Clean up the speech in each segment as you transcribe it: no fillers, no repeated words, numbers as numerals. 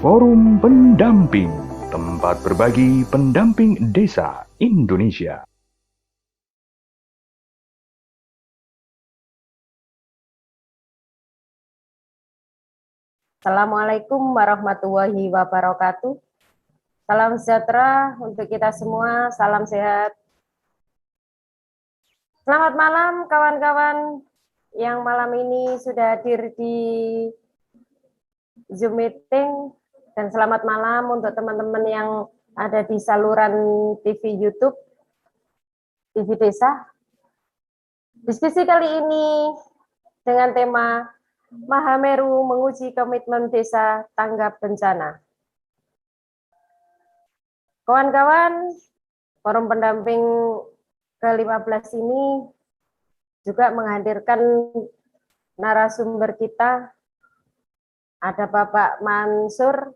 Forum Pendamping, tempat berbagi pendamping desa Indonesia. Assalamualaikum warahmatullahi wabarakatuh. Salam sejahtera untuk kita semua, salam sehat. Selamat malam kawan-kawan yang malam ini sudah hadir di Zoom meeting, dan selamat malam untuk teman-teman yang ada di saluran TV YouTube, TV Desa. Diskusi kali ini dengan tema Mahameru menguji komitmen desa tanggap bencana. Kawan-kawan, forum pendamping ke-15 ini juga menghadirkan narasumber kita. Ada Bapak Mansur,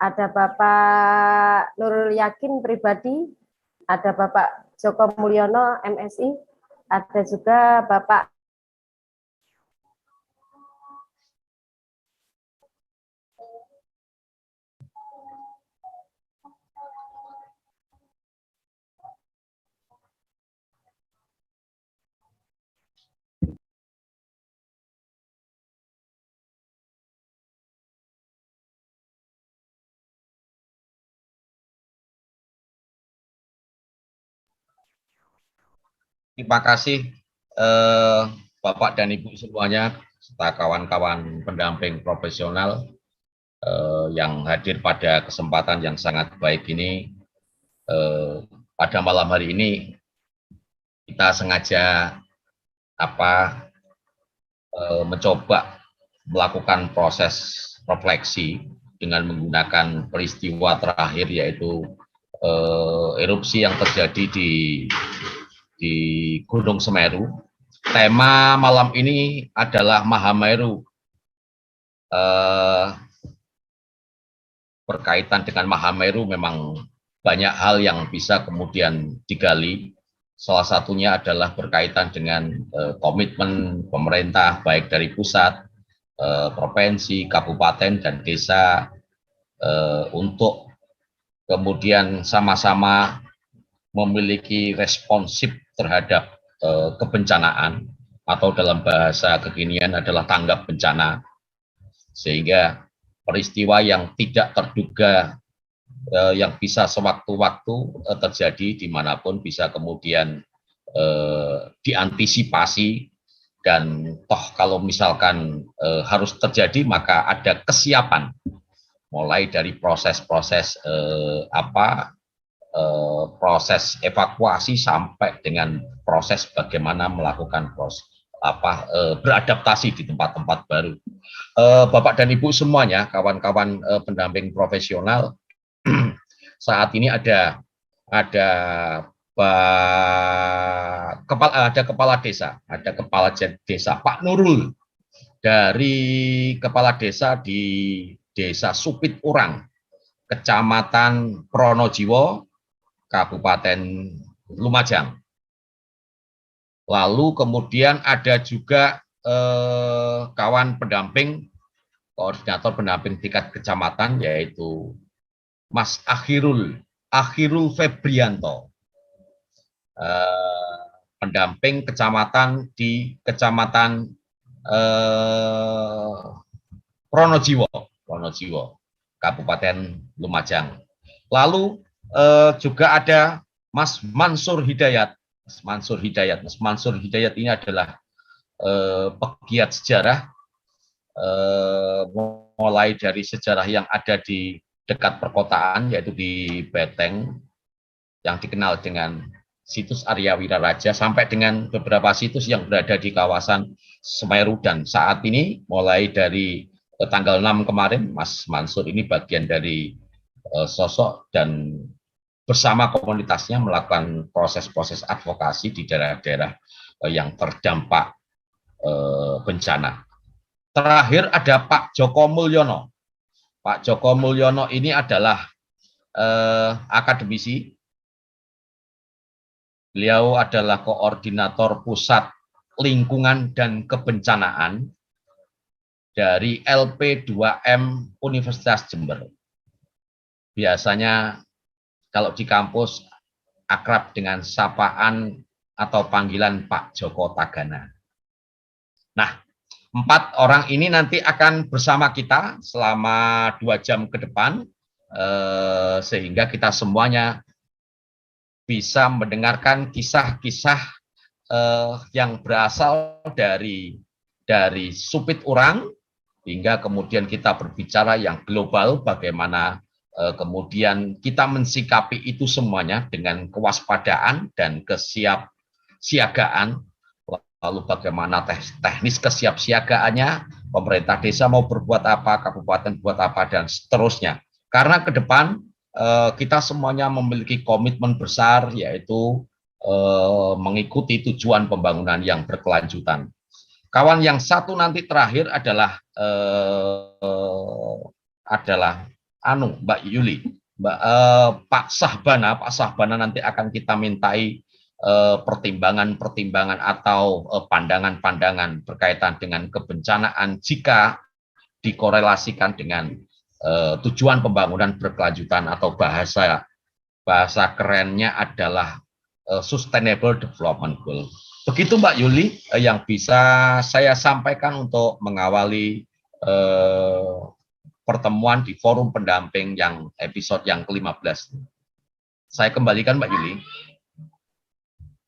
ada Bapak Nurul Yakin pribadi, ada Bapak Joko Mulyono MSI, ada juga Bapak Terima kasih Bapak dan Ibu semuanya, serta kawan-kawan pendamping profesional yang hadir pada kesempatan yang sangat baik ini. Pada malam hari ini kita sengaja mencoba melakukan proses refleksi dengan menggunakan peristiwa terakhir, yaitu erupsi yang terjadi di Gunung Semeru. Tema malam ini adalah Mahameru. Berkaitan dengan Mahameru memang banyak hal yang bisa kemudian digali. Salah satunya adalah berkaitan dengan komitmen pemerintah baik dari pusat, provinsi, kabupaten, dan desa untuk kemudian sama-sama memiliki responsif terhadap kebencanaan, atau dalam bahasa kekinian adalah tanggap bencana, sehingga peristiwa yang tidak terduga yang bisa sewaktu-waktu terjadi dimanapun bisa kemudian diantisipasi, dan toh kalau misalkan harus terjadi maka ada kesiapan, mulai dari proses-proses proses evakuasi sampai dengan proses bagaimana melakukan beradaptasi di tempat-tempat baru. Bapak dan Ibu semuanya, kawan-kawan pendamping profesional, saat ini ada kepala desa Pak Nurul dari kepala desa di Desa Supit Urang, Kecamatan Pronojiwo, Kabupaten Lumajang. Lalu kemudian ada juga kawan pendamping, koordinator pendamping tingkat kecamatan, yaitu Mas Akhirul Febrianto, pendamping kecamatan di Kecamatan Pronojiwo, Kabupaten Lumajang. Lalu juga ada Mas Mansur Hidayat. Mas Mansur Hidayat ini adalah pegiat sejarah, mulai dari sejarah yang ada di dekat perkotaan, yaitu di Beteng, yang dikenal dengan situs Arya Wiraraja, sampai dengan beberapa situs yang berada di kawasan Semeru. Dan saat ini mulai dari tanggal 6 kemarin, Mas Mansur ini bagian dari sosok dan bersama komunitasnya melakukan proses-proses advokasi di daerah-daerah yang terdampak bencana. Terakhir ada Pak Joko Mulyono. Pak Joko Mulyono ini adalah akademisi. Beliau adalah koordinator pusat lingkungan dan kebencanaan dari LP2M Universitas Jember. Biasanya kalau di kampus akrab dengan sapaan atau panggilan Pak Joko Tagana. Nah, 4 orang ini nanti akan bersama kita selama 2 jam ke depan, sehingga kita semuanya bisa mendengarkan kisah-kisah yang berasal dari supit urang, hingga kemudian kita berbicara yang global, bagaimana kemudian kita mensikapi itu semuanya dengan kewaspadaan dan kesiapsiagaan, lalu bagaimana teknis kesiapsiagaannya, pemerintah desa mau berbuat apa, kabupaten buat apa, dan seterusnya. Karena ke depan kita semuanya memiliki komitmen besar, yaitu mengikuti tujuan pembangunan yang berkelanjutan. Kawan yang satu nanti terakhir adalah Mbak Yuli, Pak Sahbana nanti akan kita mintai pertimbangan-pertimbangan atau pandangan-pandangan berkaitan dengan kebencanaan jika dikorelasikan dengan tujuan pembangunan berkelanjutan, atau bahasa kerennya adalah Sustainable Development Goal. Begitu Mbak Yuli yang bisa saya sampaikan untuk mengawali pertemuan di forum pendamping yang episode yang ke-15. Saya kembalikan Mbak Yuli.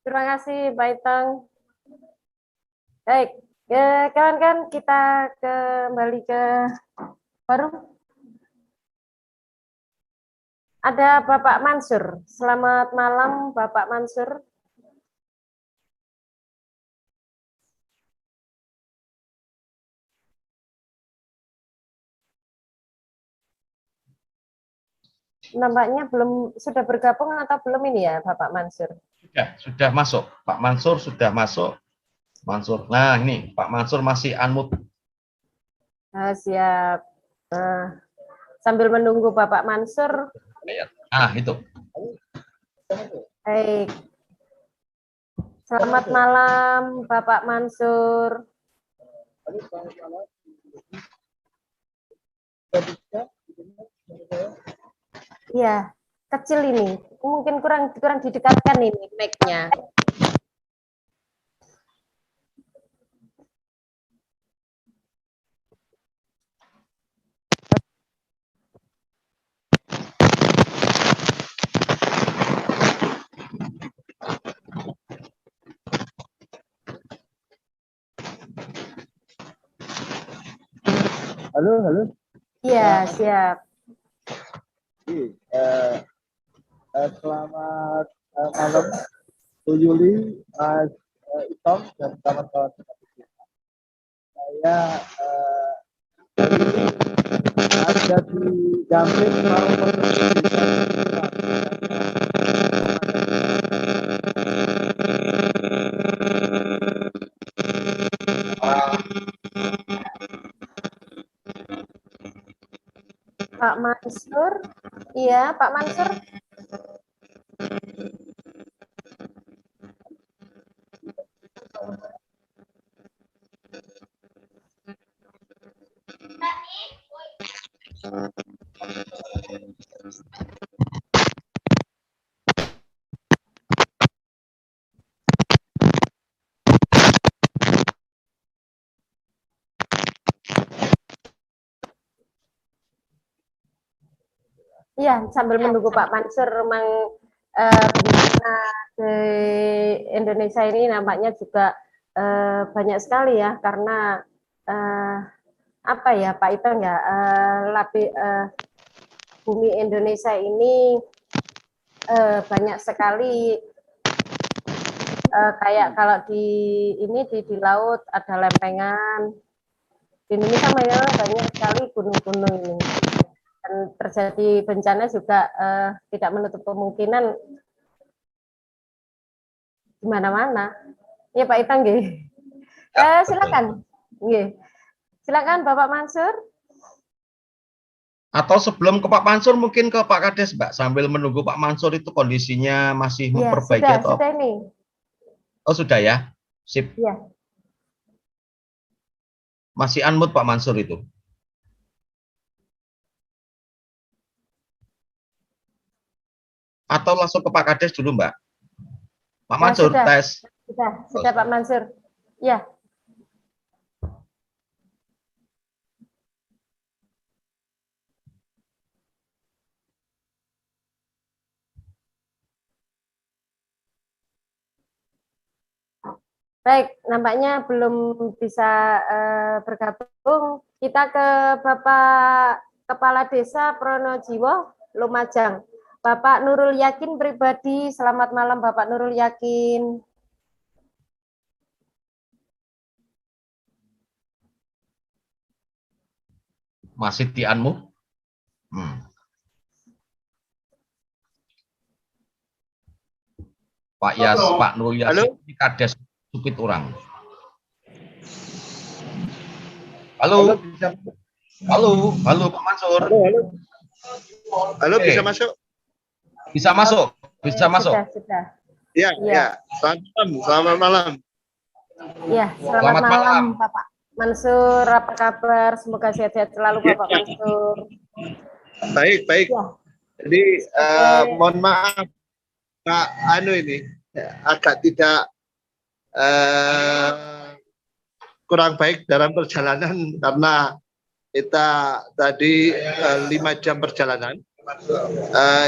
Terima kasih Pak Itang. Baik, kawan-kawan, kita kembali ke forum. Ada Bapak Mansur. Selamat malam Bapak Mansur. Nampaknya sudah bergabung atau belum ini ya Bapak Mansur? Sudah masuk. Pak Mansur sudah masuk. Mansur. Nah, ini Pak Mansur masih unmute. Siap. Sambil menunggu Bapak Mansur. Itu. Baik. Selamat malam Bapak Mansur. Iya, kecil ini. Mungkin kurang didekatkan ini mic-nya. Halo. Iya, siap. Selamat malam Bu Yuli, Mas Itom, dan kawan-kawan. Saya ada di Gamping, mau Pak Mansur. Iya, Pak Mansur. Iya, sambil menunggu Pak Mansur, memang bencana di Indonesia ini nampaknya juga banyak sekali ya, karena apa ya Pak Itang ya, bumi Indonesia ini banyak sekali kayak kalau di laut ada lempengan. Di Indonesia banyak sekali gunung-gunung ini. Dan terjadi bencana juga tidak menutup kemungkinan di mana-mana. Ya Pak Itang, nggih. Silakan. Nggih. Silakan Bapak Mansur. Atau sebelum ke Pak Mansur, mungkin ke Pak Kades, Mbak, sambil menunggu Pak Mansur itu kondisinya masih memperbaiki ya, atau? Sudah ini. Oh, sudah ya. Sip. Iya. Masih unmute Pak Mansur itu. Atau langsung ke Pak Kades dulu, Mbak. Pak Mansur, sudah. tes. Sudah Pak Mansur. Ya. Baik, nampaknya belum bisa bergabung. Kita ke Bapak Kepala Desa Pronojiwo, Lumajang. Bapak Nurul Yakin pribadi, selamat malam Bapak Nurul Yakin. Masih di unmute? Pak Yas, Pak Nurul Yakin, Kades Supit orang. Halo. Halo Pak Mansur. Halo, bisa masuk? Bisa masuk, bisa masuk. Sudah. Ya, ya. Selamat malam. Ya, selamat malam Bapak Mansur, apa kabar? Semoga sehat-sehat selalu Bapak Mansur. Baik. Ya. Jadi mohon maaf Pak ini agak tidak kurang baik dalam perjalanan karena kita tadi 5 jam perjalanan.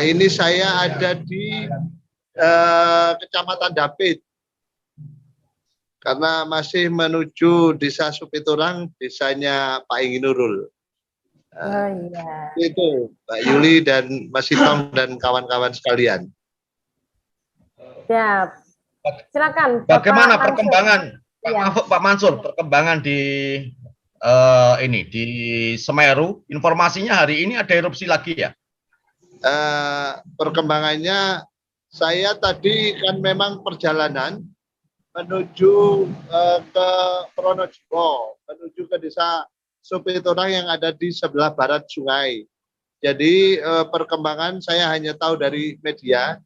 Ini saya ada di Kecamatan Dapit karena masih menuju Desa Supiturang, desanya Pak Inggi Nurul. Iya. Itu Mbak Yuli dan Mas Itong dan kawan-kawan sekalian. Ya, silakan. Bagaimana Bapak perkembangan Mansur. Pak Mansur, perkembangan di di Semeru? Informasinya hari ini ada erupsi lagi ya? Perkembangannya saya tadi kan memang perjalanan menuju ke Pronojiwo, menuju ke Desa Supiturang yang ada di sebelah barat sungai. Jadi perkembangan saya hanya tahu dari media.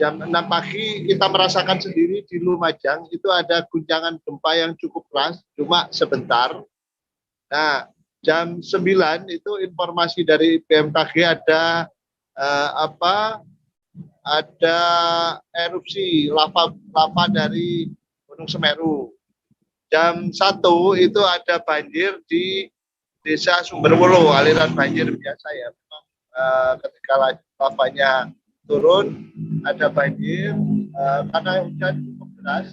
Jam 6 pagi kita merasakan sendiri di Lumajang itu ada guncangan gempa yang cukup keras, cuma sebentar. Nah, jam 9 itu informasi dari BMKG ada ada erupsi lava dari Gunung Semeru. Jam 1 itu ada banjir di Desa Sumberwulu, aliran banjir biasa ya. Memang ketika lavanya turun ada banjir karena hujan cukup deras.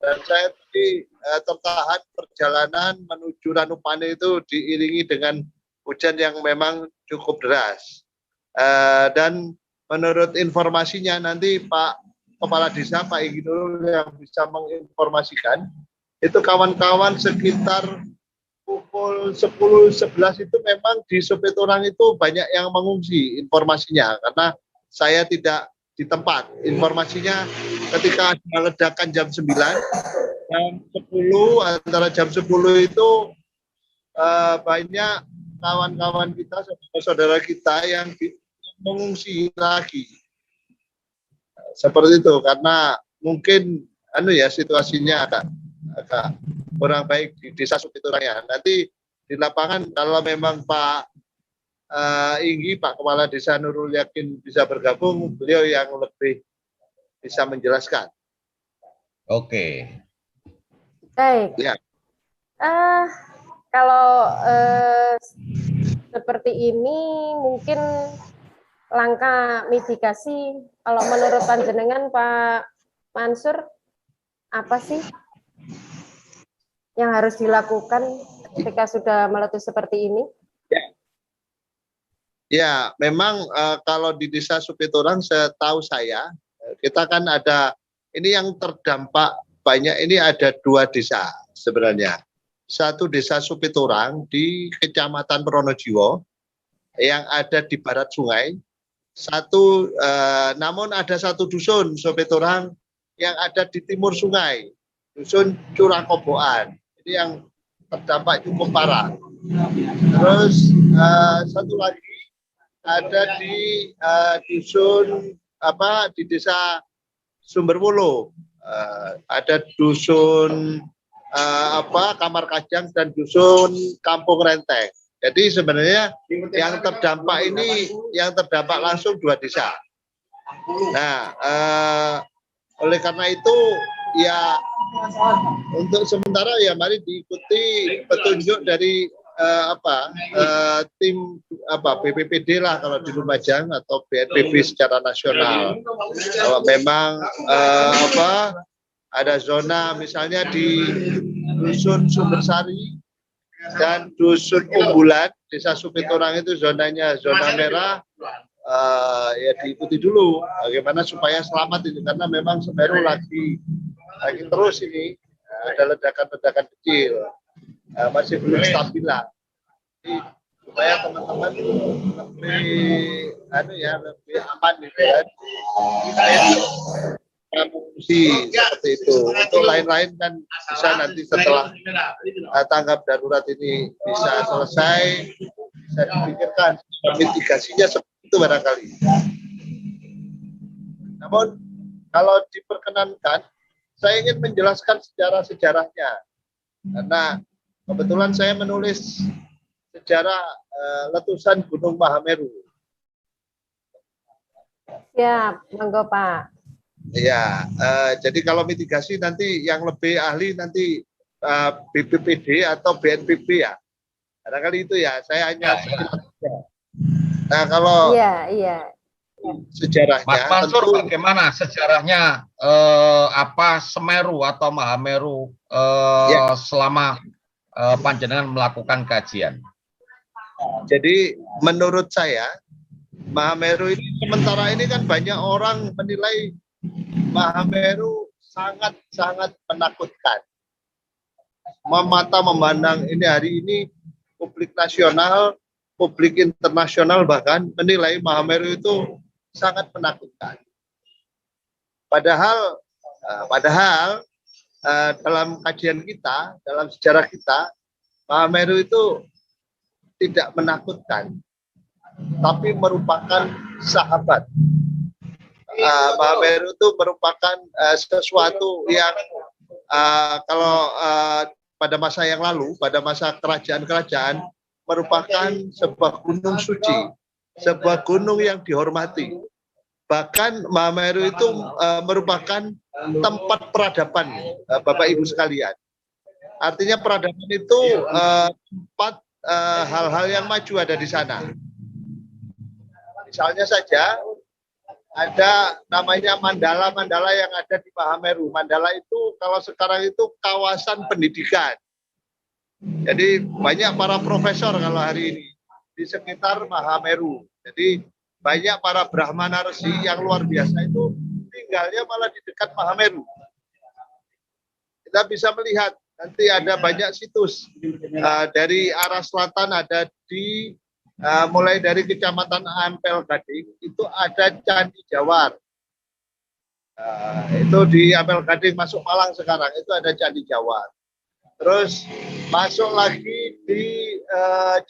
Dan saya tadi tertahan perjalanan menuju Ranupane itu diiringi dengan hujan yang memang cukup deras. Dan menurut informasinya nanti Pak Kepala Desa Pak Inggi Nurul yang bisa menginformasikan, itu kawan-kawan sekitar pukul 10-11 itu memang di Supiturang itu banyak yang mengungsi informasinya karena saya tidak di tempat. Informasinya ketika ada ledakan jam 9, jam 10, antara jam 10 itu banyak kawan-kawan kita, saudara-saudara kita yang mengungsi lagi. Seperti itu, karena mungkin situasinya agak kurang baik di Desa Supiturang ya. Nanti di lapangan kalau memang Pak Inggi, Pak Kepala Desa Nurul Yakin bisa bergabung, beliau yang lebih bisa menjelaskan. Oke. Baik. Ya. Kalau seperti ini mungkin langkah mitigasi, kalau menurut panjenengan Pak Mansur, apa sih yang harus dilakukan ketika sudah meletus seperti ini? Ya, memang kalau di Desa Supiturang setahu saya, kita kan ada, ini yang terdampak banyak, ini ada 2 desa sebenarnya. Satu Desa Supiturang di Kecamatan Pronojiwo yang ada di barat sungai. Namun ada satu dusun Supiturang yang ada di timur sungai, dusun Curakoboan. Ini yang terdampak cukup parah. Terus satu lagi ada di dusun di Desa Sumberwulu, ada dusun Kamar Kajang dan dusun Kampung Renteng. Jadi sebenarnya yang terdampak langsung 2 desa. Nah, oleh karena itu ya untuk sementara ya mari diikuti petunjuk dari tim BPPD lah kalau di Lumajang atau BNPB secara nasional. Kalau memang ada zona misalnya di dusun Sumbersari dan dusun Umbulan, desa Supiturang itu zonanya zona merah, ya diikuti dulu bagaimana supaya selamat itu, karena memang Semeru lagi terus ini ada ledakan-ledakan kecil, masih belum stabil lah. Jadi, supaya teman-teman lebih aman gitu kan. Mengungsi seperti itu. Untuk lain-lain kan bisa nanti setelah tanggap darurat ini bisa selesai, bisa dipikirkan mitigasinya seperti itu barangkali. Namun kalau diperkenankan, saya ingin menjelaskan sejarah-sejarahnya, karena kebetulan saya menulis sejarah letusan Gunung Mahameru. Ya, monggo Pak. Ya, jadi kalau mitigasi nanti yang lebih ahli nanti BPPD atau BNPB ya. Barangkali itu ya, saya hanya Nah, kalau sejarahnya, Mas Mansur, tentu, bagaimana sejarahnya Semeru atau Mahameru selama panjenengan melakukan kajian? Jadi menurut saya Mahameru ini sementara ini kan banyak orang menilai Mahameru sangat-sangat menakutkan. Mata memandang ini hari ini publik nasional, publik internasional bahkan menilai Mahameru itu sangat menakutkan. Padahal dalam kajian kita, dalam sejarah kita, Mahameru itu tidak menakutkan, tapi merupakan sahabat. Mahameru itu merupakan sesuatu yang kalau pada masa yang lalu, pada masa kerajaan-kerajaan, merupakan sebuah gunung suci, sebuah gunung yang dihormati. Bahkan Mahameru itu merupakan tempat peradaban, Bapak Ibu sekalian. Artinya peradaban itu tempat hal-hal yang maju ada di sana. Misalnya saja ada namanya mandala-mandala yang ada di Mahameru. Mandala itu kalau sekarang itu kawasan pendidikan. Jadi banyak para profesor kalau hari ini di sekitar Mahameru. Jadi banyak para Brahmana Resi yang luar biasa itu tinggalnya malah di dekat Mahameru. Kita bisa melihat nanti ada banyak situs dari arah selatan ada di mulai dari Kecamatan Ampel Gading itu ada Candi Jawar. Itu di Ampel Gading masuk Malang sekarang itu ada Candi Jawar. Terus masuk lagi di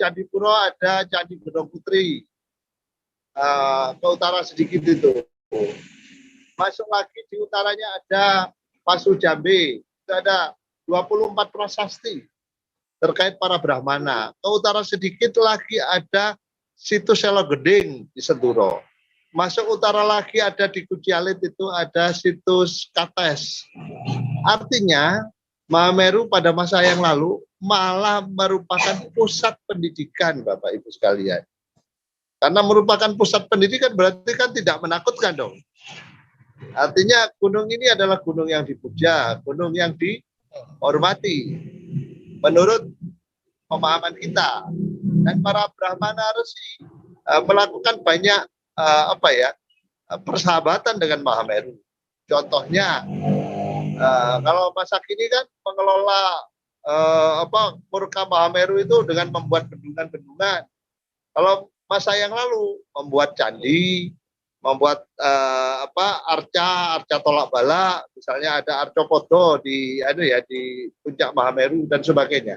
Candipuro ada Candi Gunung Putri. Ke utara sedikit itu. Masuk lagi di utaranya ada Pasu Jambe. Itu ada 24 prasasti terkait para Brahmana. Ke utara sedikit lagi ada situs Selo Geding di Senturo. Masuk utara lagi ada di Kucialit itu ada situs Kates. Artinya Mahameru pada masa yang lalu malah merupakan pusat pendidikan Bapak Ibu sekalian. Karena merupakan pusat pendidikan berarti kan tidak menakutkan dong. Artinya gunung ini adalah gunung yang dipuja, gunung yang dihormati. Menurut pemahaman kita, dan para Brahmana Resi melakukan banyak persahabatan dengan Mahameru. Contohnya, kalau masa kini kan mengelola Murka Mahameru itu dengan membuat bendungan-bendungan. Kalau masa yang lalu membuat candi, membuat arca tolak bala, misalnya ada Arcopodo di puncak Mahameru dan sebagainya.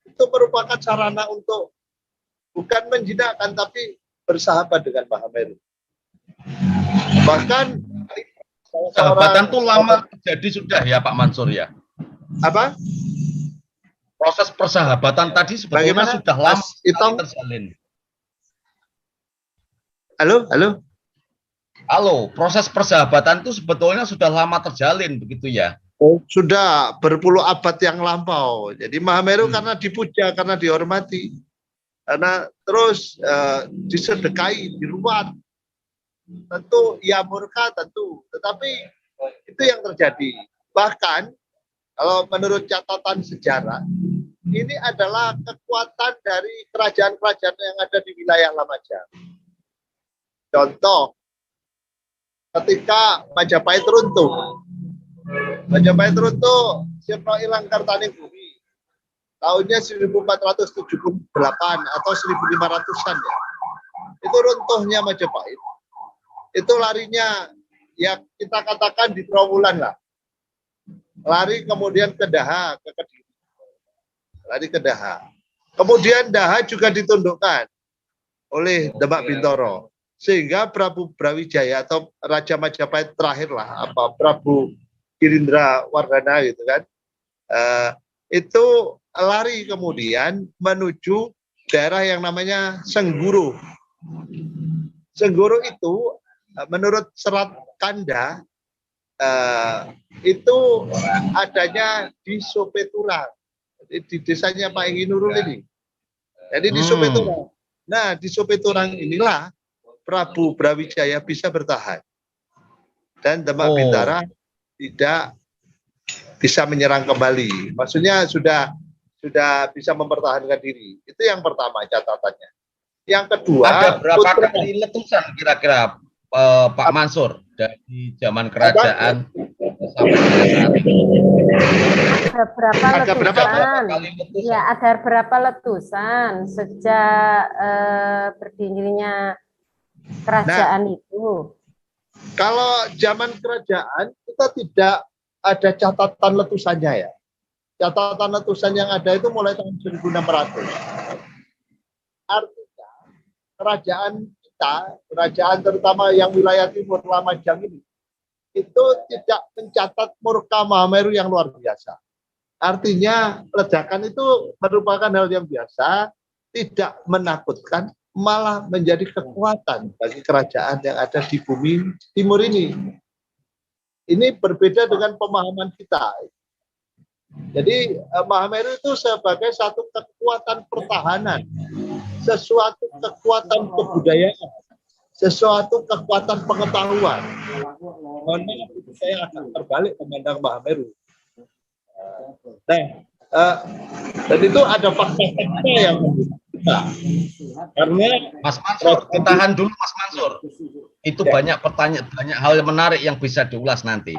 Itu merupakan sarana untuk bukan menjinakkan tapi bersahabat dengan Mahameru. Bahkan sahabatan itu lama terjadi sudah ya Pak Mansur ya. Apa? Proses persahabatan tadi sebetulnya Bagaimana, sudah lama Mas Itom? terjalin. Halo, halo. Halo, proses persahabatan itu sebetulnya sudah lama terjalin begitu ya? Sudah berpuluh abad yang lampau. Jadi Mahameru karena dipuja, karena dihormati, karena terus disedekahi, diruat. Tentu ia murka tentu, tetapi itu yang terjadi. Bahkan kalau menurut catatan sejarah, ini adalah kekuatan dari kerajaan-kerajaan yang ada di wilayah Lumajang. Contoh, ketika Majapahit runtuh, Sirna Ilang Kartani Bumi, tahunnya 1478 atau 1500-an ya. Itu runtuhnya Majapahit. Itu larinya, ya kita katakan di Trawulan lah. Lari kemudian ke Daha, ke Kediri. Lari ke Daha. Kemudian Daha juga ditundukkan oleh Demak Bintoro. Sehingga Prabu Brawijaya atau Raja Majapahit terakhir lah, Prabu Girindra Wardana gitu kan, itu lari kemudian menuju daerah yang namanya Sengguru. Sengguru itu menurut Serat Kanda itu adanya di Sopeturang, di desanya Pak Enggi Nurul ini. Jadi di Sopeturang. Nah, di Sopeturang inilah Prabu Brawijaya bisa bertahan. Dan Demak Bintara tidak bisa menyerang kembali. Maksudnya sudah bisa mempertahankan diri. Itu yang pertama catatannya. Yang kedua, ada berapa kali letusan kira-kira Pak Mansur dari zaman kerajaan sampai dengan saat ini? Ada berapa kali letusan? Ya, ada berapa letusan sejak berdirinya kerajaan itu? Kalau zaman kerajaan kita tidak ada catatan letusannya ya. Catatan letusan yang ada itu mulai tahun 1600. Artinya kerajaan kita, kerajaan terutama yang wilayah timur Lumajang ini, itu tidak mencatat murka Mahameru yang luar biasa. Artinya ledakan itu merupakan hal yang biasa, tidak menakutkan, malah menjadi kekuatan bagi kerajaan yang ada di bumi timur ini. Ini berbeda dengan pemahaman kita. Jadi Mahameru itu sebagai satu kekuatan pertahanan, sesuatu kekuatan kebudayaan, sesuatu kekuatan pengetahuan. Mohon maaf, saya akan terbalik memandang Mahameru. Dan itu ada fakta-fakta yang kita. Karena Mas Mansur, ditahan dulu Mas Mansur. Itu banyak banyak hal yang menarik yang bisa diulas nanti.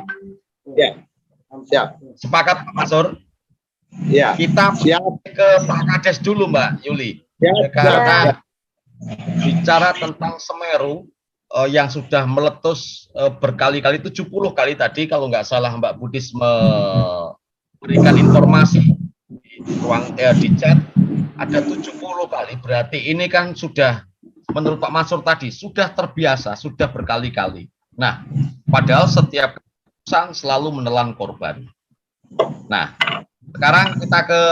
Ya, siap. Sepakat Pak Mansur? Ya. Kita siap. Ke Pak Kades dulu Mbak Yuli. Ya, karena bicara tentang Semeru yang sudah meletus berkali-kali, 70 kali tadi kalau nggak salah Mbak Budis memberikan informasi di ruang di chat, ada 70 kali. Berarti ini kan sudah, menurut Pak Mansur tadi, sudah terbiasa, sudah berkali-kali. Nah, padahal setiap keputusan selalu menelan korban. Nah, sekarang kita ke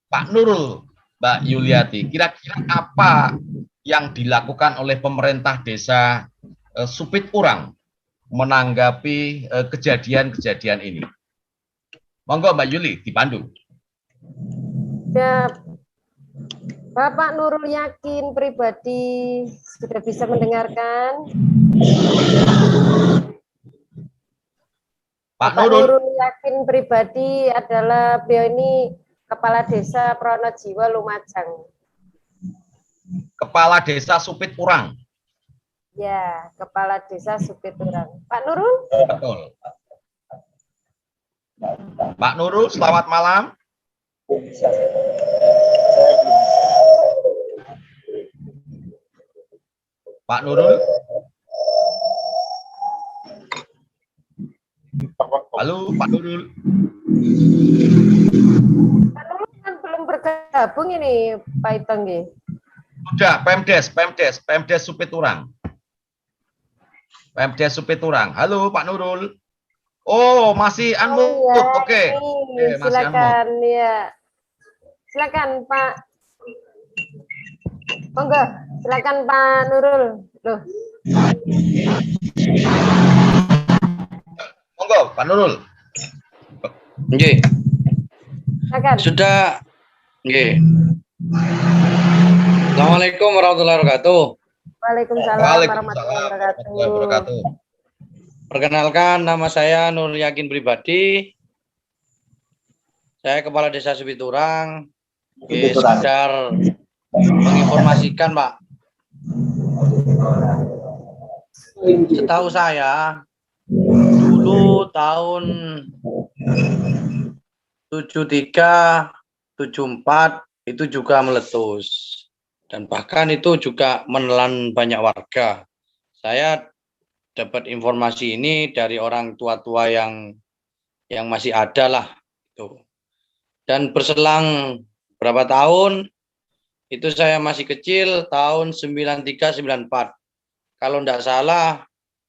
Pak Nurul, Mbak Yuliati. Kira-kira apa yang dilakukan oleh pemerintah desa Supit Urang menanggapi kejadian-kejadian ini? Monggo Mbak Yuli, dipandu. Ya, Bapak Nurul yakin pribadi sudah bisa mendengarkan? Pak Bapak Nurul. Nurul yakin pribadi adalah beliau ini Kepala Desa Pronojiwo Lumajang. Kepala Desa Supit Urang. Ya, Kepala Desa Supit Urang. Pak Nurul? Betul. Pak Nurul, selamat malam. Pak Nurul. Halo, Pak Nurul. Pak Nurul kan belum bergabung ini, Pak Itong. Sudah, Pemdes Supit Urang. Pemdes Supit Urang. Halo, Pak Nurul. Oh, masih unmute. Oke. Silakan ya. Silakan Pak. Monggo, silakan Pak Nurul. Loh, Monggo, Pak Nurul. Nggih, silakan. sudah nggih. Assalamualaikum warahmatullahi wabarakatuh. Waalaikumsalam warahmatullahi warahmatullahi wabarakatuh. Perkenalkan, nama saya Nur Yakin Pribadi. Saya Kepala Desa Supiturang. Sekedar menginformasikan, Pak. Setahu saya, dulu tahun 73, 74 itu juga meletus. Dan bahkan itu juga menelan banyak warga. Saya dapat informasi ini dari orang tua-tua yang masih ada lah. Dan berselang berapa tahun, itu saya masih kecil, tahun 93, 94. Kalau tidak salah,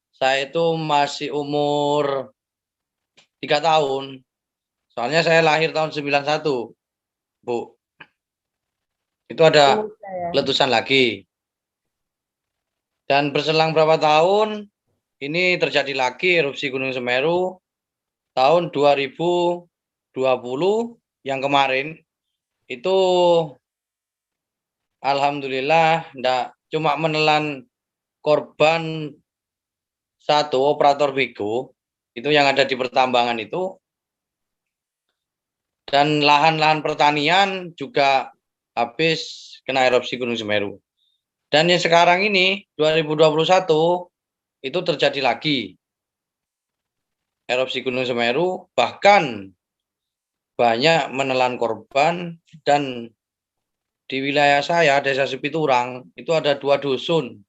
saya itu masih umur 3 tahun. Soalnya saya lahir tahun 91, Bu. Itu ada letusan lagi. Dan berselang berapa tahun, ini terjadi lagi erupsi Gunung Semeru tahun 2020 yang kemarin. Itu alhamdulillah enggak cuma menelan korban satu operator Vigo, itu yang ada di pertambangan itu. Dan lahan-lahan pertanian juga habis kena erupsi Gunung Semeru. Dan yang sekarang ini 2021 itu terjadi lagi erupsi Gunung Semeru, bahkan banyak menelan korban. Dan di wilayah saya, Desa Supiturang, itu ada 2 dusun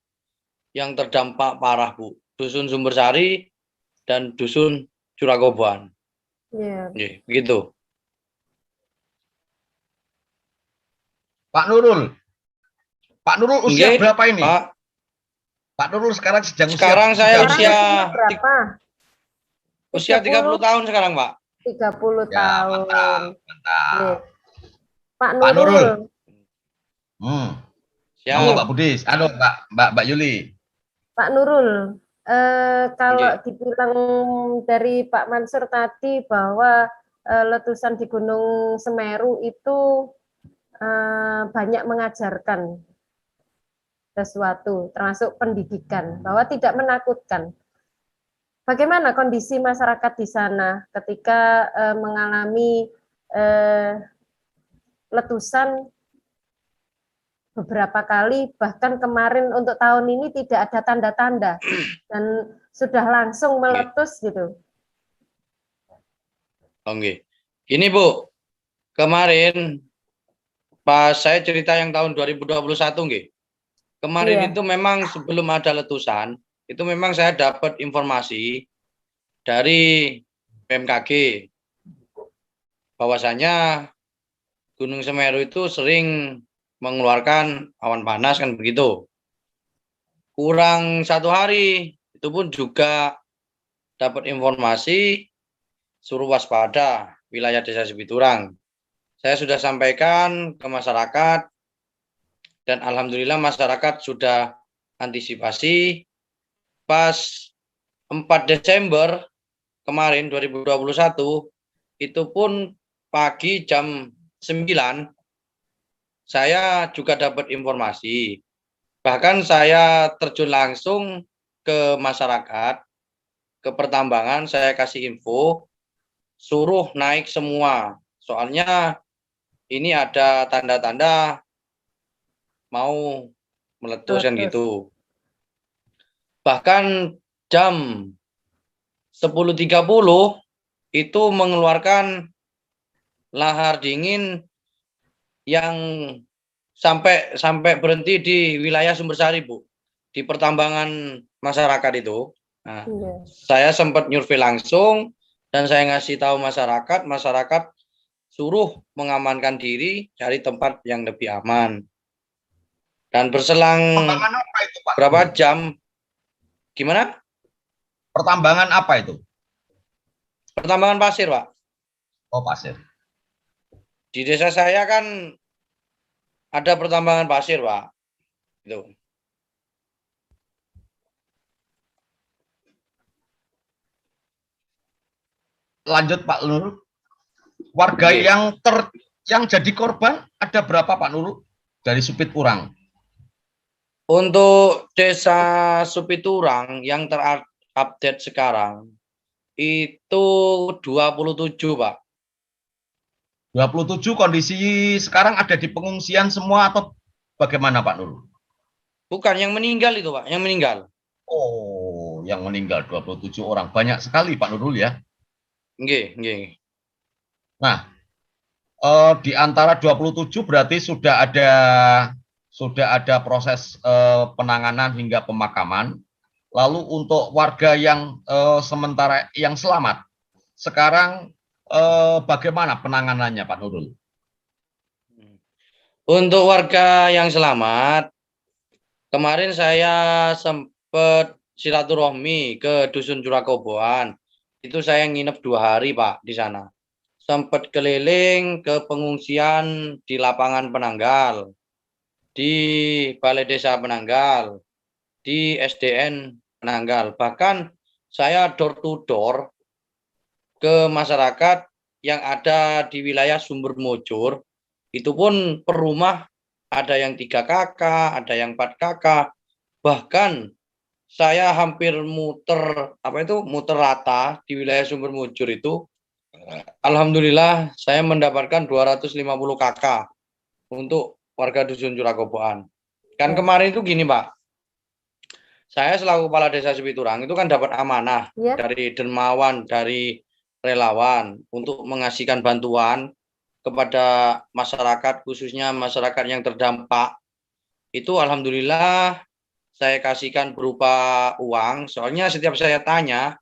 yang terdampak parah, Bu. Dusun Sumbersari dan dusun Curakoboan. Iya. Begitu. Pak Nurul. Pak Nurul usia berapa ini? Pak. Pak Nurul sekarang sedang sekarang saya usia berapa? Usia 30 tahun sekarang, Pak. 30 Ya, tahun. mantap. Pak Pak Nurul. Ya. Mbak Budis, Mbak Yuli. Pak Nurul, kalau dibilang dari Pak Mansur tadi bahwa letusan di Gunung Semeru itu banyak mengajarkan sesuatu, termasuk pendidikan, bahwa tidak menakutkan. Bagaimana kondisi masyarakat di sana ketika mengalami letusan beberapa kali, bahkan kemarin untuk tahun ini tidak ada tanda-tanda dan sudah langsung meletus gitu. Oke. Ini Bu, kemarin pas saya cerita yang tahun 2021 nggih. Kemarin itu memang sebelum ada letusan, itu memang saya dapat informasi dari BMKG bahwasanya Gunung Semeru itu sering mengeluarkan awan panas, kan begitu. Kurang 1 hari itu pun juga dapat informasi suruh waspada wilayah Desa Supiturang. Saya sudah sampaikan ke masyarakat dan alhamdulillah masyarakat sudah antisipasi. Pas 4 Desember kemarin 2021 itu pun pagi jam 9 saya juga dapat informasi. Bahkan saya terjun langsung ke masyarakat, ke pertambangan, saya kasih info, suruh naik semua. Soalnya ini ada tanda-tanda mau meletus kan gitu. Bahkan jam 10.30 itu mengeluarkan lahar dingin yang sampai berhenti di wilayah Sumbersari, Bu, di pertambangan masyarakat itu. Nah, saya sempat nyurvei langsung dan saya ngasih tahu masyarakat suruh mengamankan diri cari tempat yang lebih aman. Dan berselang apa itu, Pak? Berapa jam? Gimana? Pertambangan apa itu? Pertambangan pasir, Pak. Oh, pasir. Di desa saya kan ada pertambangan pasir, Pak. Itu. Lanjut Pak Nurul. Warga Oke. yang jadi korban ada berapa Pak Nurul dari Supit Urang? Untuk desa Supiturang yang terupdate sekarang itu 27, Pak. 27 kondisi sekarang ada di pengungsian semua atau bagaimana Pak Nurul? Bukan yang meninggal itu, Pak, yang meninggal. Oh, yang meninggal 27 orang. Banyak sekali Pak Nurul ya. Nggih, nggih. Nah, di antara 27 berarti sudah ada proses penanganan hingga pemakaman. Lalu untuk warga yang sementara yang selamat, sekarang bagaimana penanganannya Pak Nurul? Untuk warga yang selamat, kemarin saya sempat silaturahmi ke Dusun Curakoboan. Itu saya nginep 2 hari, Pak, di sana. Sempat keliling ke pengungsian di lapangan Penanggal, di Balai Desa Penanggal, di SDN Penanggal. Bahkan saya door to door ke masyarakat yang ada di wilayah Sumber Mojur. Itu pun per rumah ada yang 3 kakak, ada yang 4 kakak. Bahkan saya hampir muter rata di wilayah Sumber Mujur itu. Alhamdulillah saya mendapatkan 250 kakak untuk warga Dusun Curakoboan. Kan kemarin itu gini, Pak. Saya selaku kepala desa Supiturang itu kan dapat amanah dari dermawan, dari relawan untuk mengasihkan bantuan kepada masyarakat, khususnya masyarakat yang terdampak. Itu alhamdulillah saya kasihkan berupa uang. Soalnya setiap saya tanya,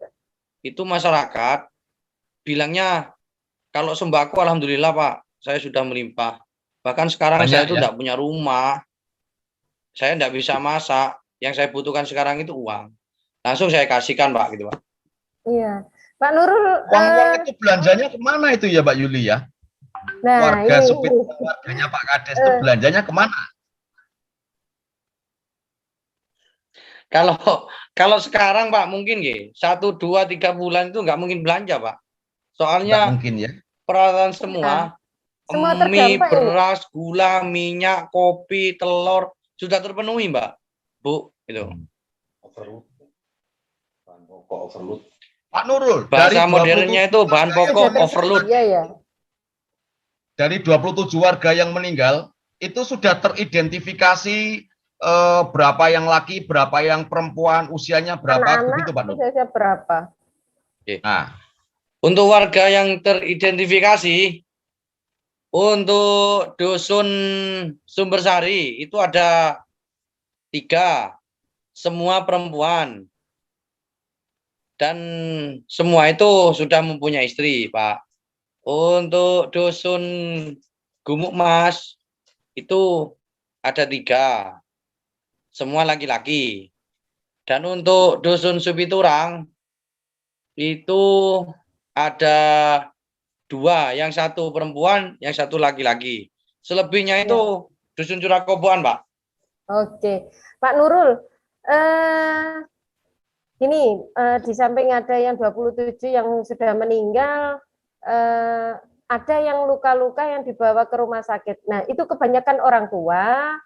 itu masyarakat bilangnya kalau sembako alhamdulillah Pak, saya sudah melimpah. Bahkan sekarang Banyak saya itu ya? tidak punya rumah, saya tidak bisa masak. Yang saya butuhkan sekarang itu uang. Langsung saya kasihkan Pak, gitu Pak. Iya, Pak Nurul. Uang itu belanjanya kemana itu ya Mbak Yuli ya? Nah, Warga ini. Supit, warganya Pak Kades itu belanjanya kemana? Kalau sekarang Pak mungkin 1, 2, 3 bulan itu nggak mungkin belanja Pak. Nggak Soalnya mungkin ya? peralatan semua, Semua mie, terdampak ini. beras, gula, minyak, kopi, telur sudah terpenuhi Mbak, Bu, itu. Pak Nurul, Bahasa dari modernnya itu bahan pokok overload. Iya, ya. Dari 27 warga yang meninggal, itu sudah teridentifikasi berapa yang laki, berapa yang perempuan, usianya berapa, Anak-anak begitu Pak Nurul? usia berapa? Nah, Untuk warga yang teridentifikasi, untuk Dusun Sumbersari itu ada 3, semua perempuan. Dan semua itu sudah mempunyai istri, Pak. Untuk Dusun Gumuk Mas itu ada 3, semua laki-laki. Dan untuk Dusun Supiturang itu ada 2, yang 1 perempuan, yang 1 laki-laki. Selebihnya itu Dusun Curakoboan, Pak. Oke, Pak Nurul. Ini di samping ada yang 27 yang sudah meninggal, ada yang luka-luka yang dibawa ke rumah sakit. Nah, itu kebanyakan orang tua,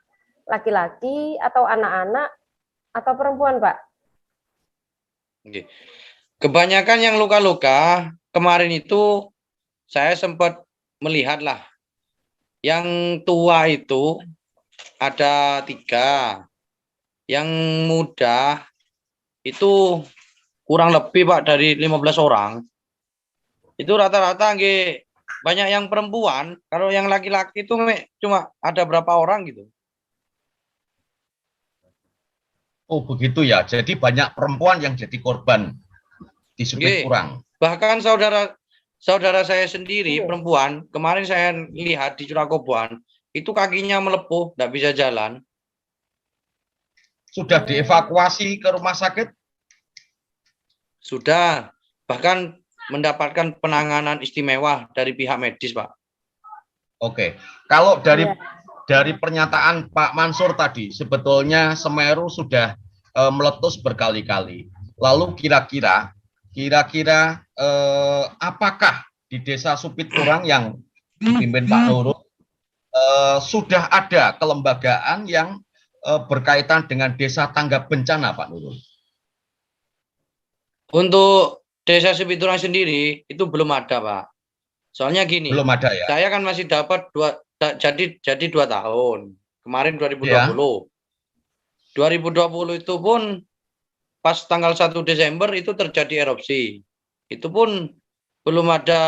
laki-laki, atau anak-anak, atau perempuan, Pak? Oke. Kebanyakan yang luka-luka, kemarin itu saya sempat melihat lah. Yang tua itu ada 3, yang muda itu kurang lebih Pak dari 15 orang. Itu rata-rata banyak yang perempuan. Kalau yang laki-laki itu cuma ada berapa orang gitu. oh begitu ya. Jadi banyak perempuan yang jadi korban di Supit Urang. Bahkan saudara saya sendiri perempuan, kemarin saya lihat di Curakoboan, itu kakinya melepuh, tidak bisa jalan. Sudah dievakuasi ke rumah sakit? Sudah, bahkan mendapatkan penanganan istimewa dari pihak medis, Pak. Oke, kalau dari Iya. dari pernyataan Pak Mansur tadi, sebetulnya Semeru sudah meletus berkali-kali. Lalu kira-kira apakah di Desa Supiturang yang dipimpin Pak Nurul sudah ada kelembagaan yang berkaitan dengan desa tanggap bencana, Pak Nurul? Untuk Desa Supiturang sendiri itu belum ada, Pak. Soalnya gini, Belum ada ya? saya kan masih dapat jadi 2 tahun. Kemarin 2020. Ya. 2020 itu pun pas tanggal 1 Desember itu terjadi erupsi. Itu pun belum ada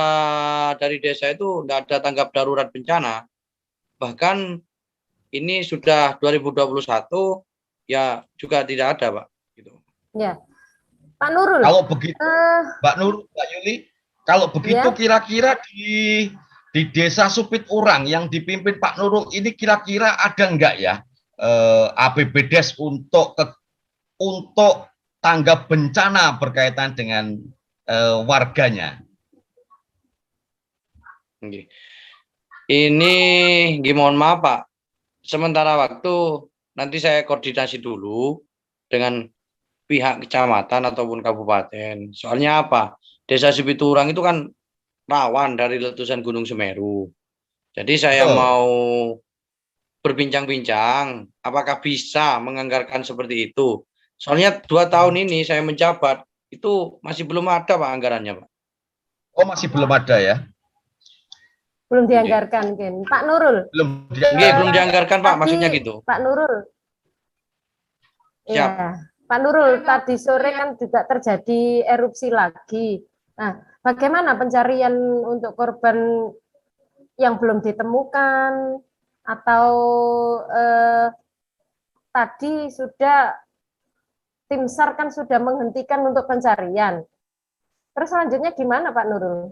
dari desa itu enggak ada tanggap darurat bencana. Bahkan ini sudah 2021 ya juga tidak ada, Pak. Gitu. Ya, Pak Nurul. Kalau begitu, Mbak Nurul, Mbak Yuli, kalau begitu Ya. kira-kira di Desa Supiturang yang dipimpin Pak Nurul ini kira-kira ada enggak ya APBDes untuk tanggap bencana berkaitan dengan warganya? Ini mohon maaf, Pak. Sementara waktu nanti saya koordinasi dulu dengan pihak kecamatan ataupun kabupaten. Soalnya apa? Desa Supiturang itu kan rawan dari letusan Gunung Semeru. Jadi saya mau berbincang-bincang apakah bisa menganggarkan seperti itu. Soalnya 2 tahun ini saya menjabat itu masih belum ada, Pak, anggarannya, Pak. Oh, masih belum ada ya? Belum dianggarkan, Ken. Pak Nurul. Belum dianggarkan, Pak, maksudnya gitu. Pak Nurul. Iya, Pak Nurul, tadi sore kan juga terjadi erupsi lagi. Nah, bagaimana pencarian untuk korban yang belum ditemukan atau tadi sudah tim SAR kan sudah menghentikan untuk pencarian. Terus selanjutnya gimana, Pak Nurul?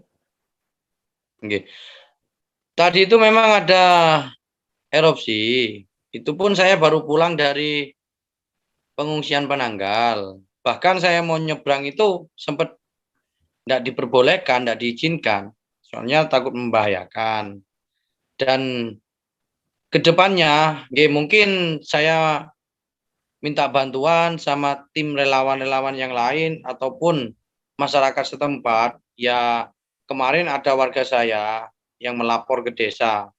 Oke. Tadi itu memang ada erupsi. Itu pun saya baru pulang dari pengungsian Penanggal. Bahkan saya mau nyebrang itu sempat tidak diperbolehkan, tidak diizinkan. Soalnya takut membahayakan. Dan kedepannya, mungkin saya minta bantuan sama tim relawan-relawan yang lain ataupun masyarakat setempat. Ya, kemarin ada warga saya yang melapor ke desa,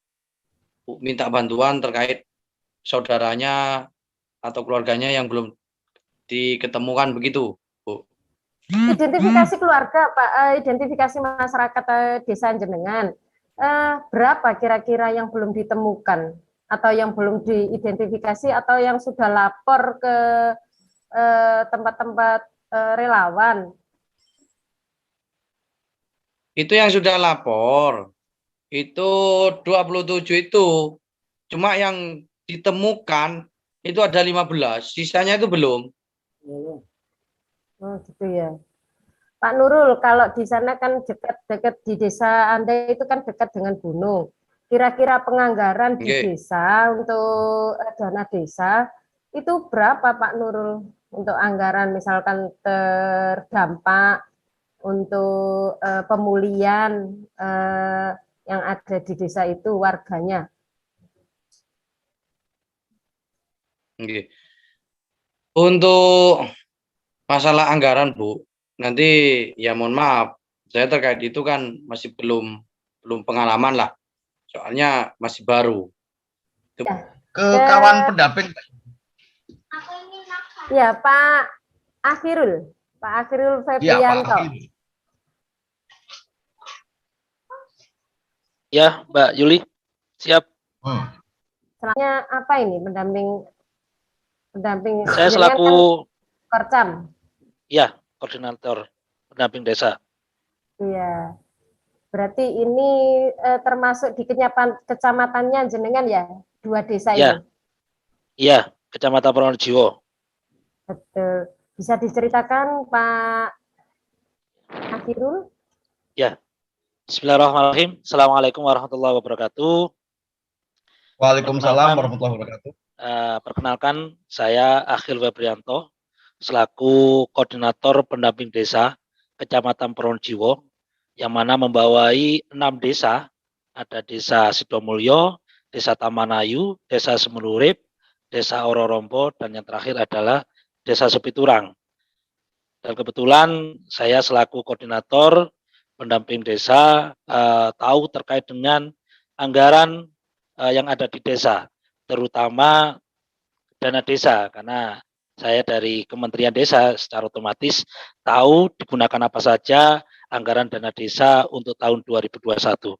minta bantuan terkait saudaranya atau keluarganya yang belum diketemukan begitu, Bu. Identifikasi keluarga, Pak, identifikasi masyarakat desa jenengan, berapa kira-kira yang belum ditemukan atau yang belum diidentifikasi atau yang sudah lapor ke tempat-tempat relawan? Itu yang sudah lapor, itu 27 itu. Cuma yang ditemukan itu ada 15, sisanya itu belum. Oh, gitu ya. Pak Nurul, kalau di sana kan dekat-dekat di desa Anda itu kan dekat dengan gunung. Kira-kira penganggaran di desa untuk dana desa itu berapa, Pak Nurul, untuk anggaran misalkan terdampak untuk pemulihan yang ada di desa itu warganya? Untuk masalah anggaran, Bu, nanti ya mohon maaf, saya terkait itu kan masih belum pengalaman lah, soalnya masih baru. Ya. Ke kawan pendamping. Ya, Pak Akhirul Febrianto. Ya, Mbak Yuli, siap. Selanjutnya apa ini pendamping? Saya selaku Korcam. Ya, koordinator pendamping desa. Iya. Berarti ini termasuk di kecamatannya jenengan ya, 2 desa ya. ini? Iya, Kecamatan Pronojiwo. Betul. Bisa diceritakan Pak Akhirul? Ya. Bismillahirrahmanirrahim. Assalamualaikum warahmatullahi wabarakatuh. Waalaikumsalam warahmatullahi wabarakatuh. Perkenalkan, saya Akhil Febrianto, selaku koordinator pendamping desa Kecamatan Pronojiwo, yang mana membawai 6 desa ada Desa Sidomulyo, Desa Tamanayu, Desa Semelurip, Desa Ororombo, dan yang terakhir adalah Desa Sepiturang. Dan kebetulan saya selaku koordinator pendamping desa tahu terkait dengan anggaran yang ada di desa, terutama dana desa, karena saya dari Kementerian Desa secara otomatis tahu digunakan apa saja anggaran dana desa untuk tahun 2021.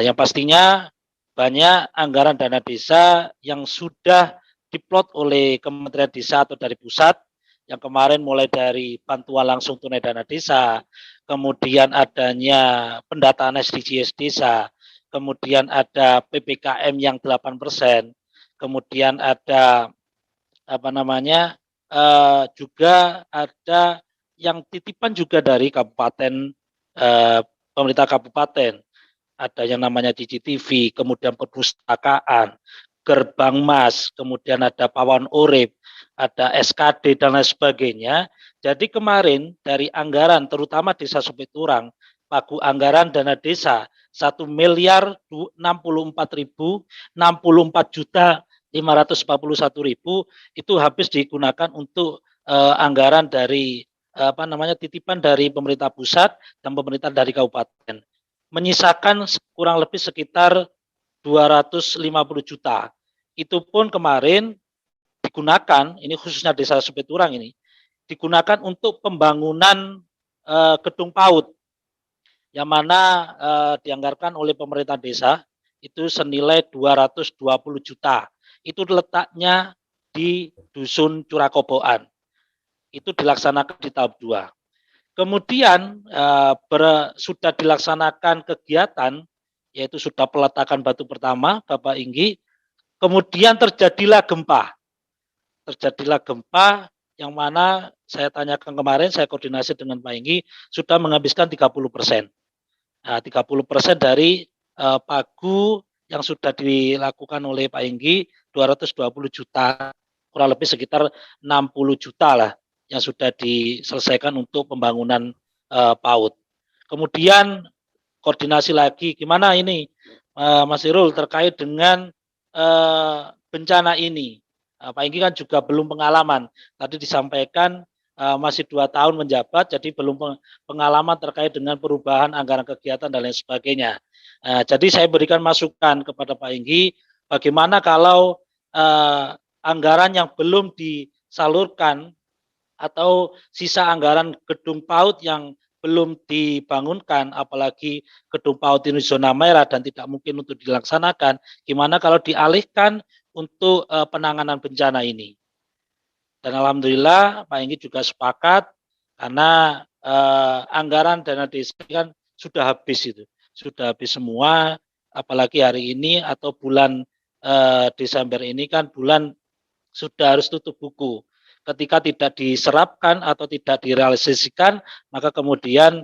Yang pastinya banyak anggaran dana desa yang sudah diplot oleh Kementerian Desa atau dari pusat, yang kemarin mulai dari bantuan langsung tunai dana desa, kemudian adanya pendataan SDGs desa, kemudian ada PPKM yang 8%, kemudian ada juga ada yang titipan juga dari kabupaten, pemerintah kabupaten, ada yang namanya CCTV, kemudian perpustakaan, Gerbang Mas, kemudian ada Pawon Urip, ada SKD dan lain sebagainya. Jadi kemarin dari anggaran terutama Desa Sepiturang, pagu anggaran dana desa 1.064.064.541.000 itu habis digunakan untuk anggaran dari titipan dari pemerintah pusat dan pemerintah dari kabupaten. Menyisakan kurang lebih sekitar 250 juta. Itu pun kemarin digunakan, ini khususnya Desa Sepiturang ini, digunakan untuk pembangunan gedung PAUD, yang mana dianggarkan oleh pemerintah desa, itu senilai 220 juta. Itu letaknya di Dusun Curakoboan. Itu dilaksanakan di tahap 2. Kemudian sudah dilaksanakan kegiatan, yaitu sudah peletakan batu pertama, Bapak Inggi, kemudian terjadilah gempa. Yang mana saya tanyakan kemarin, saya koordinasi dengan Pak Inggi, sudah menghabiskan 30%. Nah, 30% dari pagu yang sudah dilakukan oleh Pak Inggi, 220 juta, kurang lebih sekitar 60 juta lah, yang sudah diselesaikan untuk pembangunan PAUD. Kemudian koordinasi lagi, gimana ini Mas Irul terkait dengan bencana ini. Pak Inggi kan juga belum pengalaman. Tadi disampaikan masih 2 tahun menjabat, jadi belum pengalaman terkait dengan perubahan anggaran kegiatan dan lain sebagainya. Jadi saya berikan masukan kepada Pak Inggi, bagaimana kalau anggaran yang belum disalurkan atau sisa anggaran gedung PAUD yang belum dibangunkan, apalagi gedung PAUD ini zona merah dan tidak mungkin untuk dilaksanakan, gimana kalau dialihkan untuk penanganan bencana ini. Dan alhamdulillah Pak Inggi juga sepakat, karena anggaran dana desa kan sudah habis itu, sudah habis semua, apalagi hari ini atau bulan Desember ini kan bulan sudah harus tutup buku. Ketika tidak diserapkan atau tidak direalisasikan, maka kemudian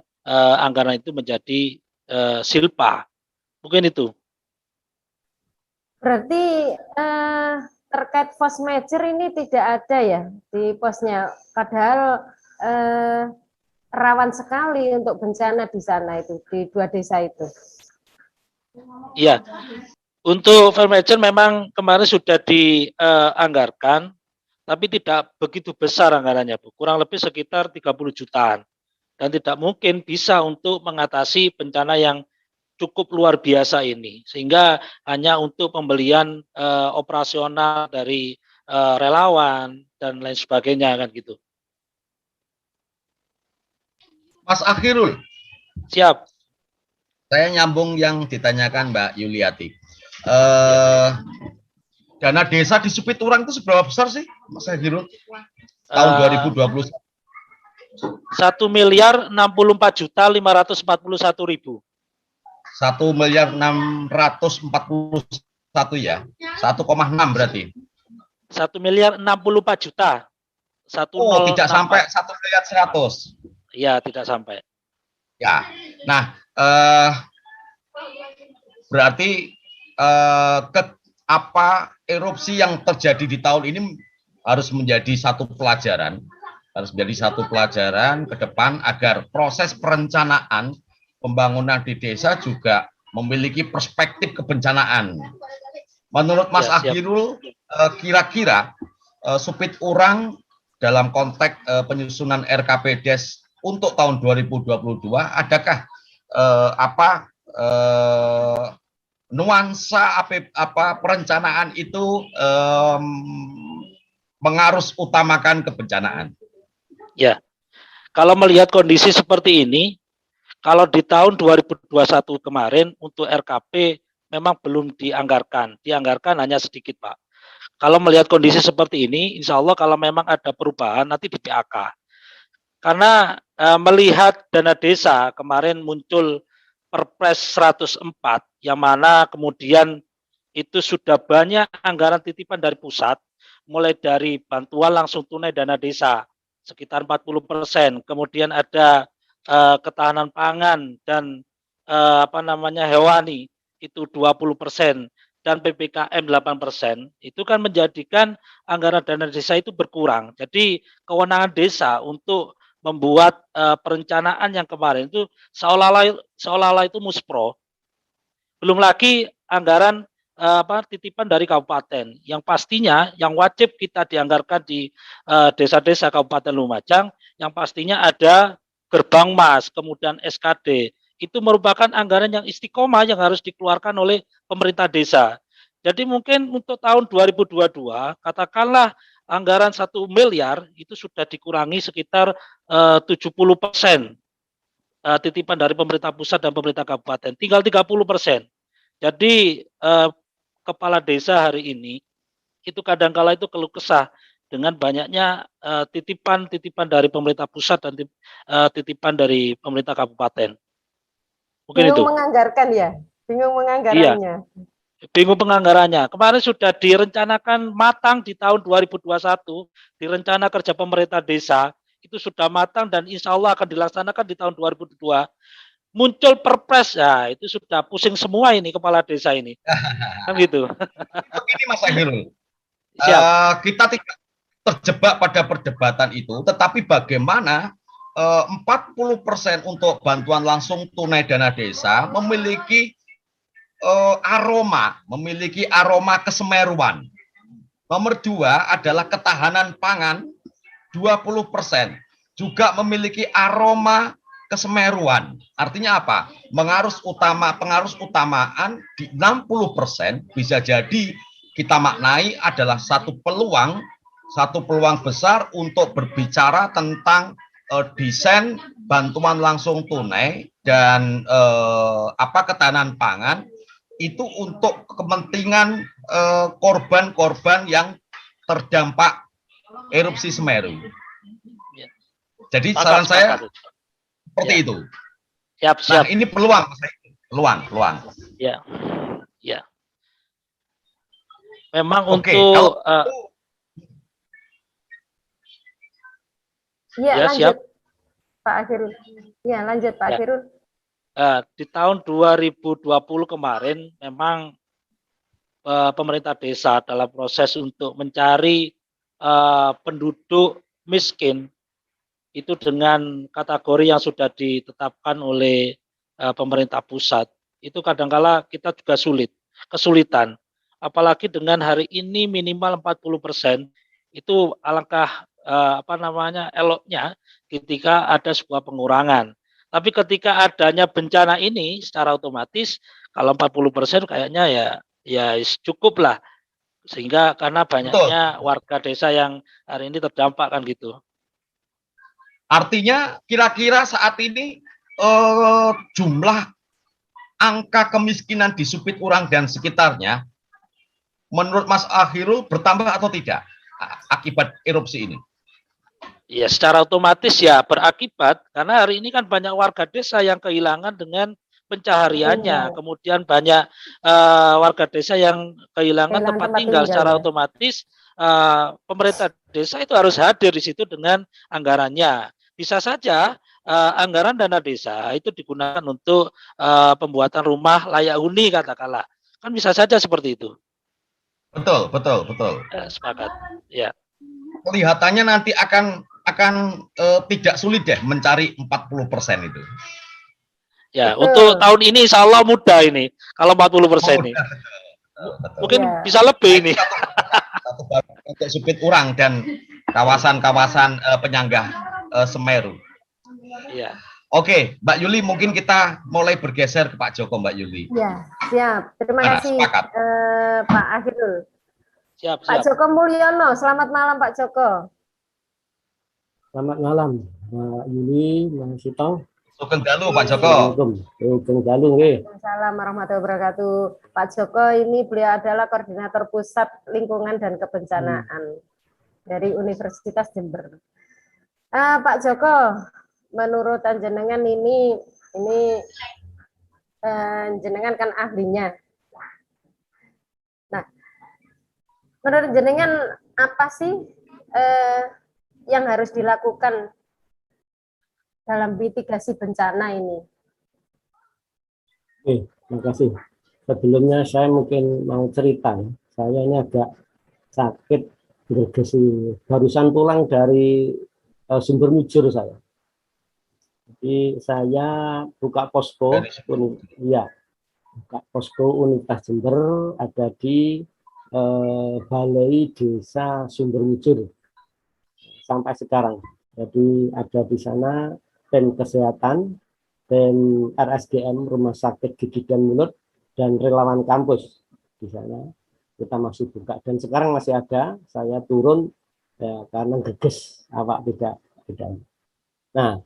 anggaran itu menjadi silpa. Mungkin itu. Berarti terkait force major ini tidak ada ya di posnya, padahal rawan sekali untuk bencana di sana itu, di 2 desa itu. Iya, untuk force major memang kemarin sudah dianggarkan, tapi tidak begitu besar anggarannya, Bu. Kurang lebih sekitar 30 jutaan. Dan tidak mungkin bisa untuk mengatasi bencana yang cukup luar biasa ini. Sehingga hanya untuk pembelian operasional dari relawan dan lain sebagainya kan gitu. Mas Akhirul. Siap. Saya nyambung yang ditanyakan Mbak Yuliati. Dana desa di Sepiturang itu seberapa besar sih, Mas Akhirul? Tahun 2021. 1.064.541.000. 1.641.000 ya. 1,6 berarti. 1.064 juta. Oh, tidak sampai 1.100.000. Iya, tidak sampai. Ya. Nah, berarti apa erupsi yang terjadi di tahun ini harus menjadi satu pelajaran ke depan, agar proses perencanaan pembangunan di desa juga memiliki perspektif kebencanaan. Menurut Mas Ya, siap. Akhirul, kira-kira Supit Urang dalam konteks penyusunan RKPDes untuk tahun 2022, adakah nuansa perencanaan itu mengarus utamakan kebencanaan? Ya, kalau melihat kondisi seperti ini, kalau di tahun 2021 kemarin untuk RKP memang belum dianggarkan hanya sedikit, Pak. Kalau melihat kondisi seperti ini, insya Allah kalau memang ada perubahan nanti di PAK. Karena melihat dana desa kemarin muncul Perpres 104 yang mana kemudian itu sudah banyak anggaran titipan dari pusat, mulai dari bantuan langsung tunai dana desa sekitar 40%, kemudian ada ketahanan pangan dan hewani itu 20%, dan PPKM 8%, itu kan menjadikan anggaran dana desa itu berkurang. Jadi kewenangan desa untuk membuat perencanaan yang kemarin itu seolah-olah itu muspro. Belum lagi anggaran titipan dari kabupaten yang pastinya yang wajib kita dianggarkan di desa-desa Kabupaten Lumajang, yang pastinya ada gerbang mas, kemudian SKD. Itu merupakan anggaran yang istiqomah yang harus dikeluarkan oleh pemerintah desa. Jadi mungkin untuk tahun 2022 katakanlah anggaran 1 miliar itu sudah dikurangi sekitar 70% titipan dari pemerintah pusat dan pemerintah kabupaten, tinggal 30%. Jadi kepala desa hari ini itu kadangkala itu keluh kesah dengan banyaknya titipan dari pemerintah pusat dan titipan dari pemerintah kabupaten. Mungkin bingung itu. menganggarkan ya, bingung menganggarannya. Bingung penganggarannya. Kemarin sudah direncanakan matang di tahun 2021, direncana kerja pemerintah desa, itu sudah matang dan insya Allah akan dilaksanakan di tahun 2022. Muncul perpres, ya itu sudah pusing semua ini kepala desa ini. Kan gitu. Begini Mas Akhirul, Siap. kita tidak terjebak pada perdebatan itu, tetapi bagaimana 40% untuk bantuan langsung tunai dana desa memiliki aroma kesemeruan. Nomor 2 adalah ketahanan pangan 20%, juga memiliki aroma kesemeruan. Artinya apa? Pengarus utamaan di 60% bisa jadi kita maknai adalah satu peluang besar untuk berbicara tentang desain bantuan langsung tunai dan ketahanan pangan itu untuk kepentingan korban-korban yang terdampak erupsi Semeru. Jadi saran saya seperti itu. Siap. Nah, ini peluang. Ya. Memang Oke, untuk Iya, siap. Pak Akhirul. Iya, lanjut Pak Akhirul. Di tahun 2020 kemarin memang pemerintah desa dalam proses untuk mencari penduduk miskin itu dengan kategori yang sudah ditetapkan oleh pemerintah pusat, itu kadangkala kita juga kesulitan. Apalagi dengan hari ini minimal 40%, itu alangkah eloknya ketika ada sebuah pengurangan. Tapi ketika adanya bencana ini secara otomatis kalau 40% kayaknya ya cukup lah, sehingga karena banyaknya warga desa yang hari ini terdampak kan gitu. Artinya kira-kira saat ini jumlah angka kemiskinan di Supit Urang dan sekitarnya menurut Mas Akhirul bertambah atau tidak akibat erupsi ini? Ya, secara otomatis ya berakibat, karena hari ini kan banyak warga desa yang kehilangan dengan pencahariannya, kemudian banyak warga desa yang kehilangan tempat tinggal. Secara otomatis pemerintah desa itu harus hadir di situ dengan anggarannya. Bisa saja anggaran dana desa itu digunakan untuk pembuatan rumah layak huni katakanlah, kan bisa saja seperti itu. Betul. Sepakat. Ya. Kelihatannya nanti akan tidak sulit deh mencari 40% itu. Ya, Betul. untuk tahun ini insya Allah mudah ini. Kalau 40% ini. Betul. Mungkin Iya. bisa lebih ini. Satu baru untuk Supit Urang dan kawasan-kawasan penyanggah Semeru. Iya. Oke, Mbak Yuli, mungkin kita mulai bergeser ke Pak Joko, Mbak Yuli. Ya, siap. Terima Mana, kasih sepakat. Pak Akhirul. Siap, Pak siap. Joko Mulyono, selamat malam Pak Joko. Selamat malam, Mbak Yuli, Mas Sito. Sugeng dalu, Pak Joko. Assalamualaikum. Sugeng dalu nggih. Waalaikumsalam warahmatullahi wabarakatuh. Pak Joko ini beliau adalah koordinator pusat lingkungan dan kebencanaan dari Universitas Jember. Pak Joko, menurut jenengan ini jenengan kan ahlinya. Nah, menurut jenengan apa sih yang harus dilakukan dalam mitigasi bencana ini? Oke, terima kasih. Sebelumnya saya mungkin mau cerita, saya ini agak sakit bergesi, barusan pulang dari Sumber Mujur saya. Jadi saya buka posko, buka posko Universitas Jember ada di Balai Desa Sumber Mujur sampai sekarang. Jadi ada di sana tim kesehatan, tim RSDM Rumah Sakit Gigi dan Mulut, dan relawan kampus di sana. Kita masih buka dan sekarang masih ada. Saya turun ya, karena geges awak tidak. Nah,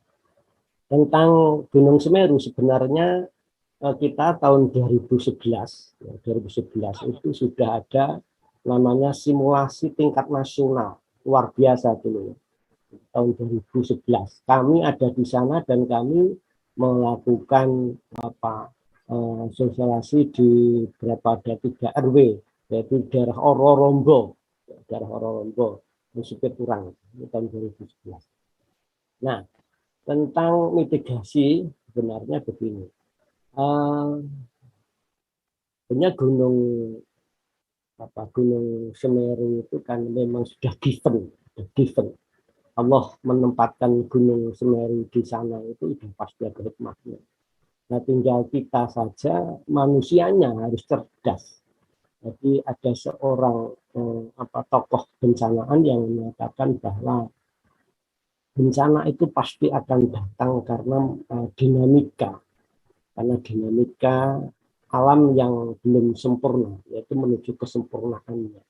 tentang Gunung Semeru sebenarnya kita tahun 2011 itu sudah ada namanya simulasi tingkat nasional luar biasa dulu. Tahun 2011 kami ada di sana dan kami melakukan sosialisasi di berapa ada 3 RW, yaitu daerah Ororombo Supit Urang tahun 2011. Nah, tentang mitigasi sebenarnya begini, sebenarnya Gunung Semeru itu kan memang sudah given. Allah menempatkan Gunung Semeru di sana itu sudah pasti ada hikmahnya. Nah, tinggal kita saja manusianya harus cerdas. Jadi ada seorang tokoh bencanaan yang menyatakan bahwa bencana itu pasti akan datang karena dinamika alam yang belum sempurna, yaitu menuju kesempurnaannya.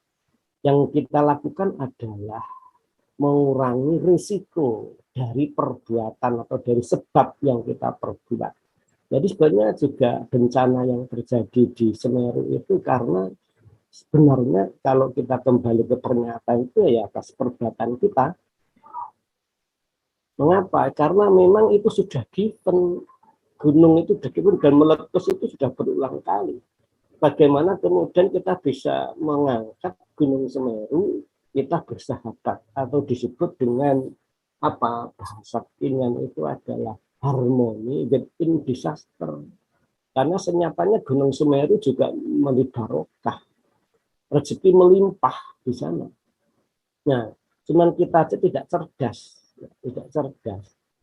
Yang kita lakukan adalah mengurangi risiko dari perbuatan atau dari sebab yang kita perbuat. Jadi sebenarnya juga bencana yang terjadi di Semeru itu karena sebenarnya kalau kita kembali ke pernyataan itu ya atas perbuatan kita. Mengapa? Karena memang itu sudah given, gunung itu sudah given dan meletus itu sudah berulang kali. Bagaimana kemudian kita bisa mengangkat Gunung Semeru, kita bersahabat atau disebut dengan bahasa kekinian itu adalah harmoni within disaster. Karena senyatanya Gunung Semeru juga memberi barokah, rezeki melimpah di sana. Nah, cuman kita aja tidak cerdas.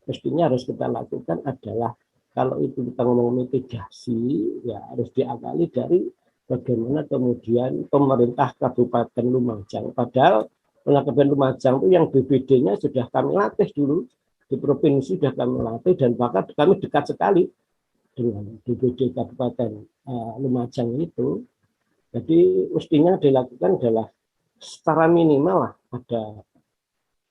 Mestinya harus kita lakukan adalah kalau itu kita ngomong mitigasi, ya harus diawali dari bagaimana kemudian pemerintah Kabupaten Lumajang. Padahal Kabupaten Lumajang itu yang BPD-nya sudah kami latih dulu, di provinsi sudah kami latih dan bahkan kami dekat sekali dengan BPD Kabupaten Lumajang itu. Jadi mestinya dilakukan adalah secara minimal lah ada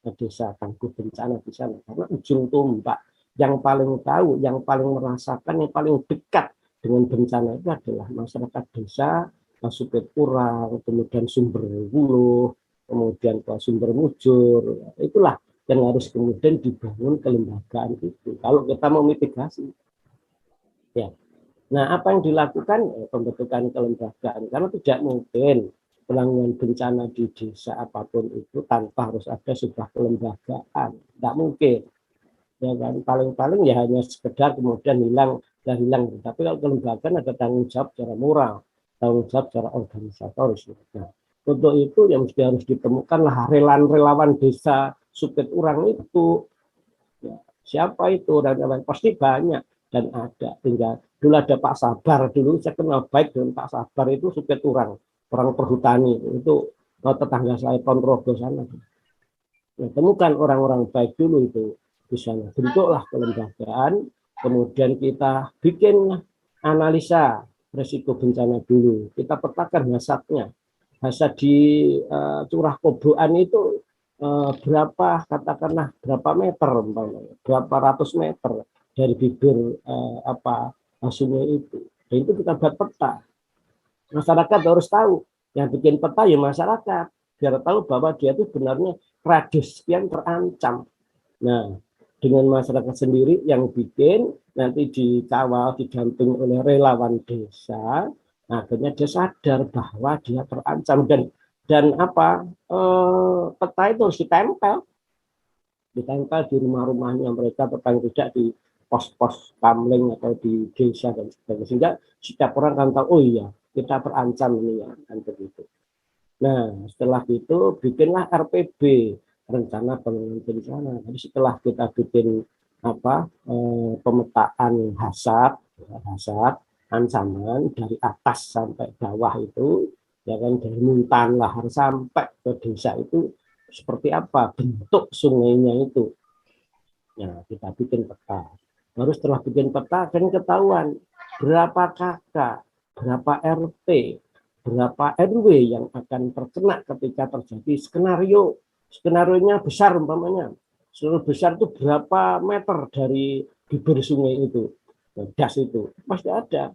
desa tangguh bencana di sana, karena ujung tombak yang paling tahu, yang paling merasakan, yang paling dekat dengan bencana itu adalah masyarakat desa Supit Urang, kemudian Sumber Wuluh, kemudian ke Sumber Mujur. Itulah yang harus kemudian dibangun kelembagaan itu kalau kita mau mitigasi. Ya. Nah, apa yang dilakukan? Pembentukan kelembagaan, karena tidak mungkin penanggulangan bencana di desa apapun itu tanpa harus ada sebuah kelembagaan. Tidak mungkin. Ya kan, paling-paling ya hanya sekedar kemudian hilang. Tapi kalau kelembagaan ada tanggung jawab secara moral, tanggung jawab secara organisatoris. Nah, untuk itu yang mesti harus ditemukanlah relawan desa Supit Urang itu. Ya, siapa itu? Dan pasti banyak. dan ada. Tinggal dulu ada Pak Sabar, dulu saya kenal baik dengan Pak Sabar, itu supir orang perhutani, itu tetangga saya Ponorogo sana. Nah, temukan orang-orang baik dulu itu di sana. Bentuklah kelembagaan, kemudian kita bikin analisa risiko bencana dulu. Kita petakan hasatnya. Hasat di Curah Koboan itu berapa, katakanlah berapa meter, berapa ratus meter dari bibir sungai itu. Dan itu kita buat peta. Masyarakat harus tahu. Yang bikin peta ya masyarakat, biar tahu bahwa dia itu benarnya radius sekian terancam. Nah, dengan masyarakat sendiri yang bikin, nanti dikawal, didampingi oleh relawan desa, akhirnya dia sadar bahwa dia terancam, dan peta itu harus ditempel di rumah-rumahnya mereka, paling tidak di pos-pos kamling atau di desa dan sebagainya, sehingga setiap orang kan tahu, oh iya kita terancam ini ya, kan begitu. Nah, setelah itu bikinlah RPB, rencana penanganan bencana. Jadi setelah kita bikin pemetaan hasat ancaman dari atas sampai bawah itu, ya kan, dari Muntahan Lahar sampai ke desa itu seperti apa bentuk sungainya itu. Nah, kita bikin peta. Baru setelah bikin peta kan ketahuan berapa kakak, berapa RT, berapa RW yang akan terkena ketika terjadi skenario. Skenario-nya besar umpamanya. Seluruh besar itu berapa meter dari bibir sungai itu, das itu pasti ada.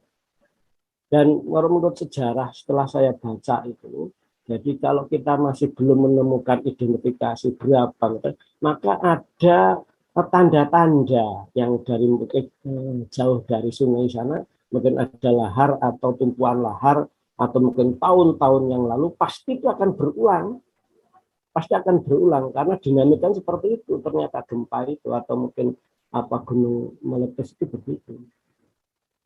Dan menurut sejarah setelah saya baca itu, jadi kalau kita masih belum menemukan identifikasi berapa, maka ada tanda-tanda yang dari mungkin jauh dari sungai sana, mungkin ada lahar atau tumpuan lahar, atau mungkin tahun-tahun yang lalu, pasti itu akan berulang. Pasti akan berulang karena dinamika seperti itu, ternyata gempa itu atau mungkin gunung meletus itu begitu.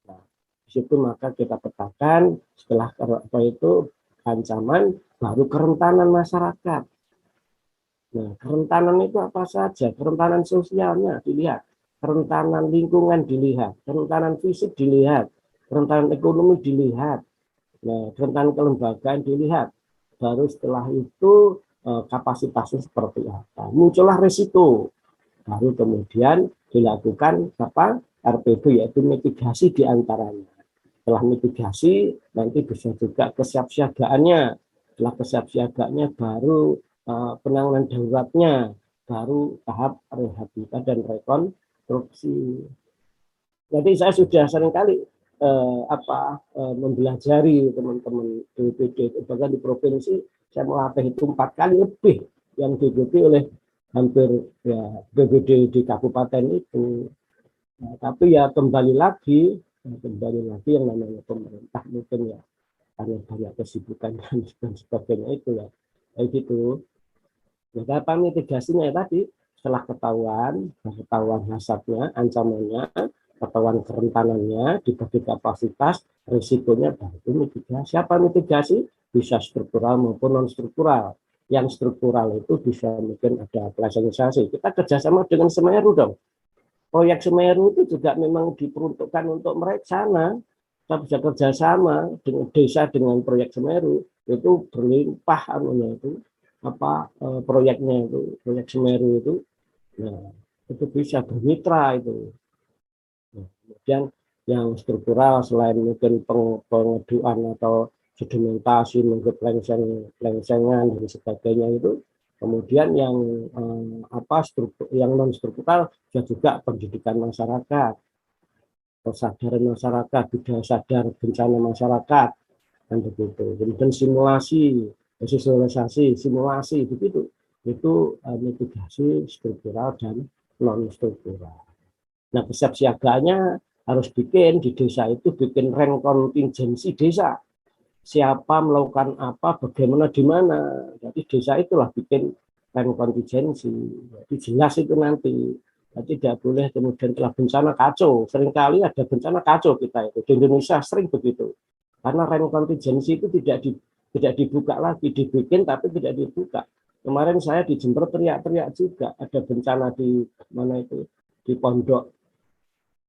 Nah, di situ maka kita petakan setelah itu ancaman, baru kerentanan masyarakat. Nah, kerentanan itu apa saja? Kerentanan sosialnya dilihat, kerentanan lingkungan dilihat, kerentanan fisik dilihat, kerentanan ekonomi dilihat, nah, kerentanan kelembagaan dilihat. Baru setelah itu kapasitasnya seperti apa, muncullah risiko, baru kemudian dilakukan RPB, yaitu mitigasi diantaranya. Setelah mitigasi nanti bisa juga kesiapsiagaannya, setelah kesiapsiagaannya baru penanganan daruratnya, baru tahap rehabilitasi dan rekonstruksi. Jadi saya sudah seringkali mempelajari teman-teman BPD, bahkan di provinsi saya melatih itu 4 kali lebih yang diikuti oleh hampir ya BPD di kabupaten itu. Nah, tapi ya kembali lagi yang namanya pemerintah mungkin ya karena banyak kesibukan dan sebagainya itu ya kayak gitu. Nah, apa mitigasinya ya tadi, setelah ketahuan hasatnya, ancamannya, ketahuan kerentanannya, dibagi kapasitas, risikonya, baru mitigasi. Siapa mitigasi? Bisa struktural maupun non struktural. Yang struktural itu bisa mungkin ada pelaksanaisasi. Kita kerjasama dengan Semeru dong. Proyek Semeru itu juga memang diperuntukkan untuk mereka sana. Kita bisa kerjasama dengan desa dengan proyek Semeru, itu berlimpah proyeknya itu, proyek Semeru itu. Nah, itu bisa bermitra itu. Nah, kemudian yang struktural selain mungkin pengeduan atau sedimentasi, mungkin lengsengan dan sebagainya itu, kemudian yang yang non struktural juga pendidikan masyarakat, kesadaran masyarakat, budaya sadar bencana masyarakat, dan begitu. Kemudian simulasi, visualisasi, simulasi begitu. Itu mitigasi struktural dan non struktural. Nah, kesiapsiagaannya harus bikin di desa itu, bikin rank kontingensi desa. Siapa melakukan apa, bagaimana, di mana. Jadi desa itulah bikin rank kontingensi. Jadi jelas itu nanti. Jadi tidak boleh kemudian telah bencana kacau. Seringkali ada bencana kacau kita itu. Di Indonesia sering begitu. Karena rank kontingensi itu tidak dibuka lagi, dibikin tapi tidak dibuka. Kemarin saya di Jember teriak-teriak juga, ada bencana di mana itu, di Pondok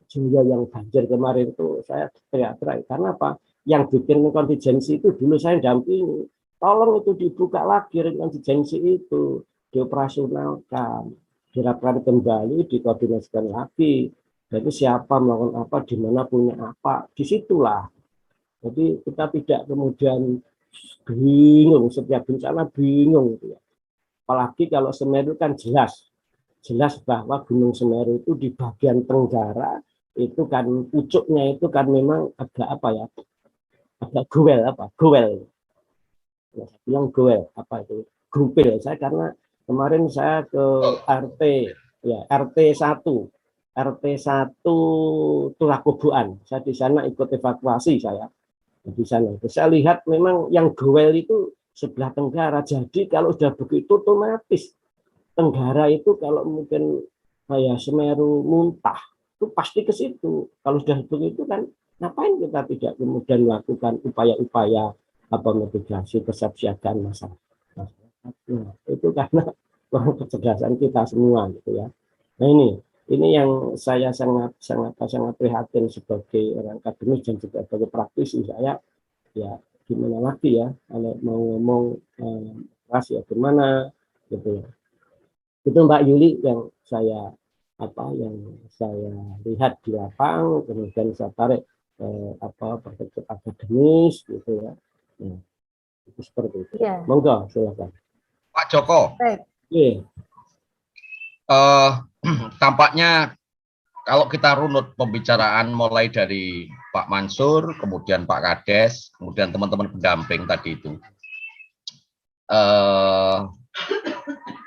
Jaya yang banjir kemarin itu saya teriak-teriak. Karena apa? Yang bikin kontingensi itu dulu saya dampingi. Tolong itu dibuka lagi kontingensi itu, dioperasionalkan, dirapikan kembali, dikoordinasikan lagi. Jadi siapa melakukan apa, di mana punya apa, disitulah. Jadi kita tidak kemudian bingung, setiap bencana bingung. Gitu ya. Apalagi kalau Semeru kan jelas bahwa Gunung Semeru itu di bagian tenggara itu kan pucuknya itu kan memang agak apa ya, agak goel. Ya, saya bilang goel apa itu grupil saya karena kemarin saya ke RT ya RT 1 Turakoboan, saya di sana ikut evakuasi saya di sana. Saya lihat memang yang goel itu sebelah tenggara, jadi kalau sudah begitu otomatis tenggara itu kalau mungkin kayak Semeru muntah itu pasti ke situ. Kalau sudah begitu kan ngapain kita tidak kemudian melakukan upaya-upaya apa mitigasi kesiapsiagaan masyarakat. Nah, itu karena kecerdasan kita semua gitu ya. Nah ini yang saya sangat prihatin sebagai orang akademis dan juga sebagai praktisi. Saya ya gimana lagi ya kalau mau ngomong ya gimana gitu ya. Itu Mbak Yuli yang saya lihat di lapang, kemudian saya tarik perspektif akademis gitu ya. Nah, itu seperti itu. Ya. Monggo silakan. Pak Joko. Baik. Tampaknya kalau kita runut pembicaraan mulai dari Pak Mansur, kemudian Pak Kades, kemudian teman-teman pendamping tadi itu,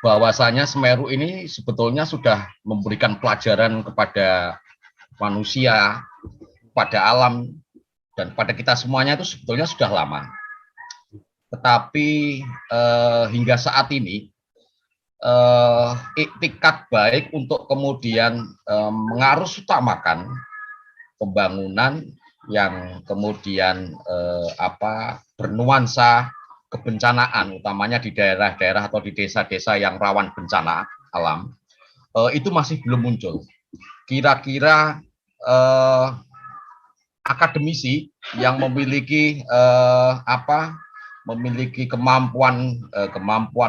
bahwasanya Semeru ini sebetulnya sudah memberikan pelajaran kepada manusia, pada alam, dan pada kita semuanya itu sebetulnya sudah lama. Tetapi hingga saat ini, iktikat baik untuk kemudian mengarus utamakan pembangunan yang kemudian bernuansa kebencanaan, utamanya di daerah-daerah atau di desa-desa yang rawan bencana alam, itu masih belum muncul. Kira-kira akademisi yang memiliki kemampuan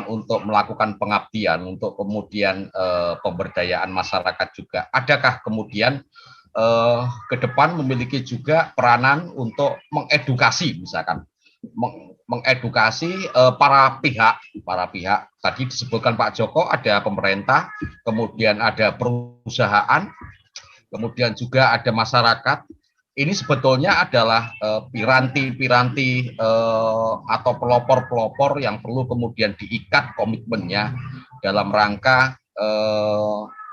untuk melakukan pengabdian, untuk kemudian pemberdayaan masyarakat juga, adakah kemudian ke depan memiliki juga peranan untuk mengedukasi, misalkan mengedukasi para pihak. Tadi disebutkan Pak Joko, ada pemerintah, kemudian ada perusahaan, kemudian juga ada masyarakat. Ini sebetulnya adalah piranti-piranti atau pelopor-pelopor yang perlu kemudian diikat komitmennya dalam rangka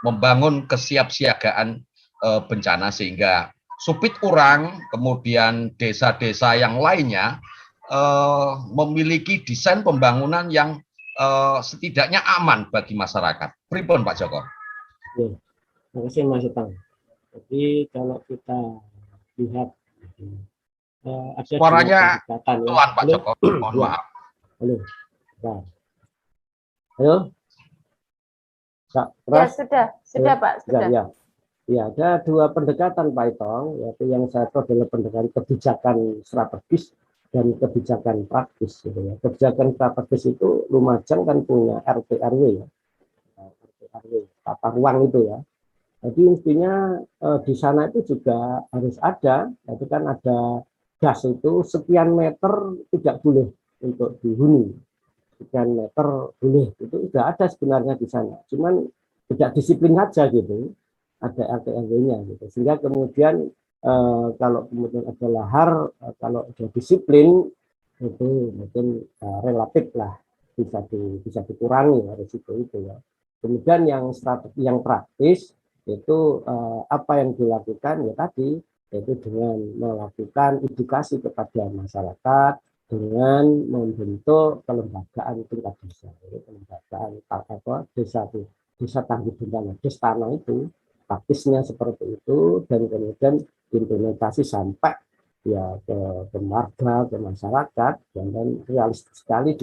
membangun kesiapsiagaan bencana, sehingga Supit Urang, kemudian desa-desa yang lainnya memiliki desain pembangunan yang setidaknya aman bagi masyarakat. Pripun Pak Joko? Terima kasih Mas Itang. Jadi kalau kita lihat ada suaranya tuan Pak Joko, mohon maaf. Halo. Halo. Ya, sudah Pak, sudah. Ya, ada dua pendekatan Pak Itong, yaitu yang satu adalah pendekatan kebijakan strategis dan kebijakan praktis gitu ya. Kebijakan strategis itu Lumajang kan punya RT RW ya. RT RW tata ruang itu ya. Jadi mestinya di sana itu juga harus ada, itu kan ada gas itu sekian meter tidak boleh untuk dihuni, sekian meter boleh, itu sudah ada sebenarnya di sana, cuman tidak disiplin saja gitu, ada RT RW-nya gitu, sehingga kemudian kalau kemudian ada lahar, kalau sudah disiplin itu mungkin relatif lah bisa dikurangi risiko itu ya. Kemudian yang strategi yang praktis itu apa yang dilakukan ya tadi, yaitu dengan melakukan edukasi kepada masyarakat dengan membentuk kelembagaan tingkat desa, kelembagaan desa tangguh bencana, Destana itu praktisnya seperti itu, dan kemudian implementasi sampai ya ke warga, ke masyarakat, dan realistis sekali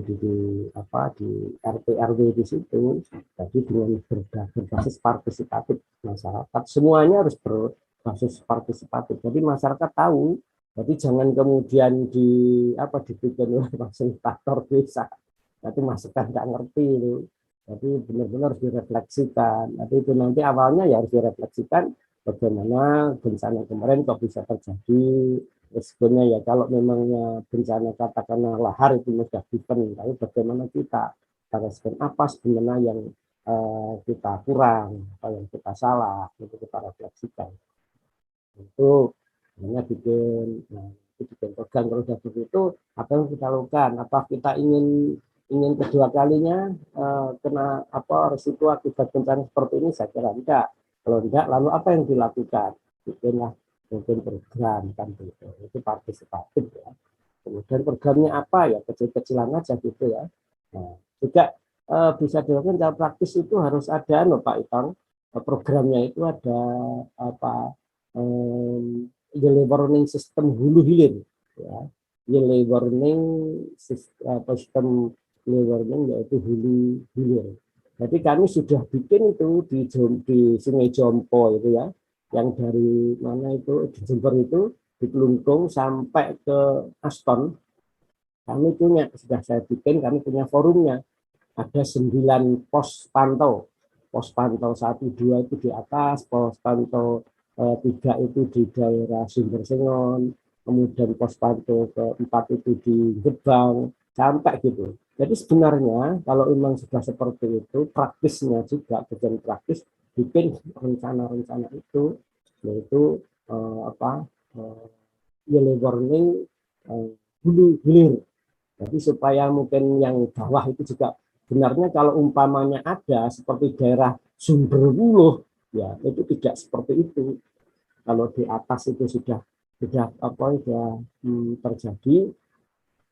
di RT RW di situ. Jadi dengan berbasis partisipatif masyarakat, semuanya harus berbasis partisipatif. Jadi masyarakat tahu. Jadi jangan kemudian dibikin oleh fasilitator desa. Nanti masyarakat nggak ngerti itu. Jadi benar-benar harus direfleksikan. Nanti awalnya ya harus direfleksikan bagaimana bencana kemarin kok bisa terjadi. Resikonya ya kalau memangnya bencana katakanlah lahar itu mudah given, tapi bagaimana kita respon, apa sebenarnya yang kita kurang, apa yang kita salah, itu kita refleksikan. Itu hanya bikin program. Kalau sudah begitu, apa yang kita lakukan? Apa kita ingin kedua kalinya kena risiko akibat bencana seperti ini? Saya kira enggak. Kalau enggak, lalu apa yang dilakukan? Bikinlah mungkin program kan gitu. Itu partisipatif ya. Kemudian programnya apa ya? Kecil-kecilan aja gitu ya. Nah, juga bisa dilakukan secara praktis itu harus ada Pak Itong. Programnya itu ada early warning system hulu hilir ya. Early warning sistem early warning yaitu hulu hilir. Jadi kami sudah bikin itu di Sungai Jompo itu ya, yang dari mana itu di Jember itu di Kelungkung sampai ke Aston. Kami sudah saya bikin, kami punya forumnya. Ada 9 pos pantau. Pos pantau 1, 2 itu di atas, pos pantau 3 itu di daerah Sumber Sengon, kemudian pos pantau ke-4 itu di Gebang, sampai gitu. Jadi sebenarnya kalau memang sudah seperti itu, praktisnya juga bagian praktis bikin rencana-rencana itu, yaitu early warning hulu hilir. Jadi supaya mungkin yang bawah itu juga benarnya kalau umpamanya ada seperti daerah Sumberwuluh, ya itu tidak seperti itu. Kalau di atas itu sudah terjadi,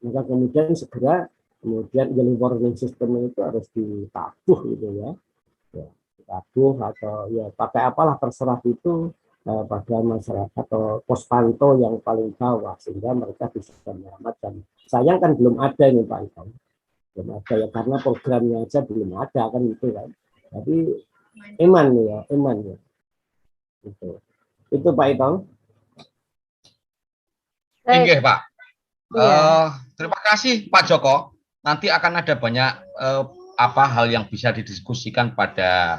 maka kemudian segera early warning system itu harus ditabuh gitu ya. Ditabuh atau ya pakai apalah terserah itu pada masyarakat atau pos pantau yang paling bawah sehingga mereka bisa menyelamatkan. Sayang kan belum ada ini Pak Itong. Belum ada ya karena programnya aja belum ada kan gitu kan. Jadi eman ya. Itu Pak Itong. Oke Pak. Terima kasih Pak Joko. Nanti akan ada banyak hal yang bisa didiskusikan pada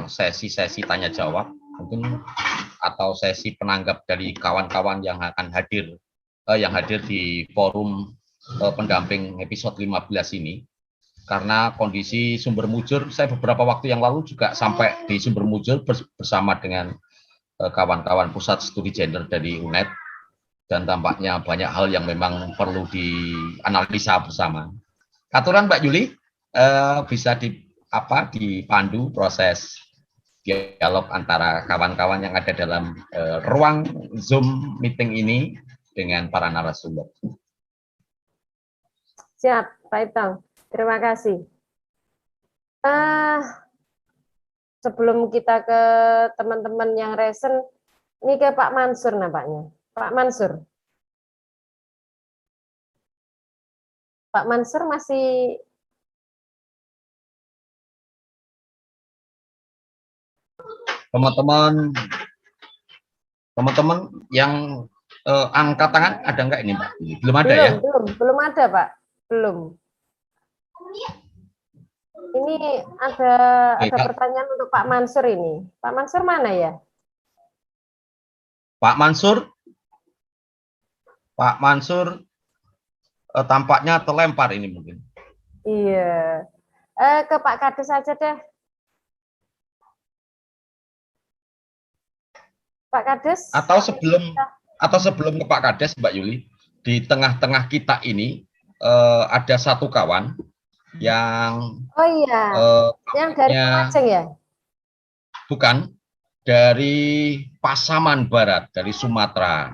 sesi-sesi tanya jawab mungkin atau sesi penanggap dari kawan-kawan yang akan hadir di forum pendamping episode 15 ini. Karena kondisi Sumber Mujur, saya beberapa waktu yang lalu juga sampai di Sumber Mujur bersama dengan kawan-kawan pusat studi gender dari UNED, dan tampaknya banyak hal yang memang perlu dianalisa bersama. Aturan Mbak Yuli bisa dipandu proses dialog antara kawan-kawan yang ada dalam ruang Zoom meeting ini dengan para narasumber. Siap, Pak Itong. Terima kasih. Sebelum kita ke teman-teman yang resen, ini ke Pak Mansur nampaknya. Pak Mansur. Pak Mansur masih teman-teman yang angkat tangan ada enggak ini Pak? Belum ada ya? Belum ada Pak. Belum. Ini ada pertanyaan untuk Pak Mansur ini. Pak Mansur mana ya? Pak Mansur tampaknya terlempar ini mungkin. Iya. Ke Pak Kades saja deh. Pak Kades. Atau sebelum ke Pak Kades, Mbak Yuli, di tengah-tengah kita ini ada satu kawan yang yang dari Aceh ya? Bukan, dari Pasaman Barat, dari Sumatera.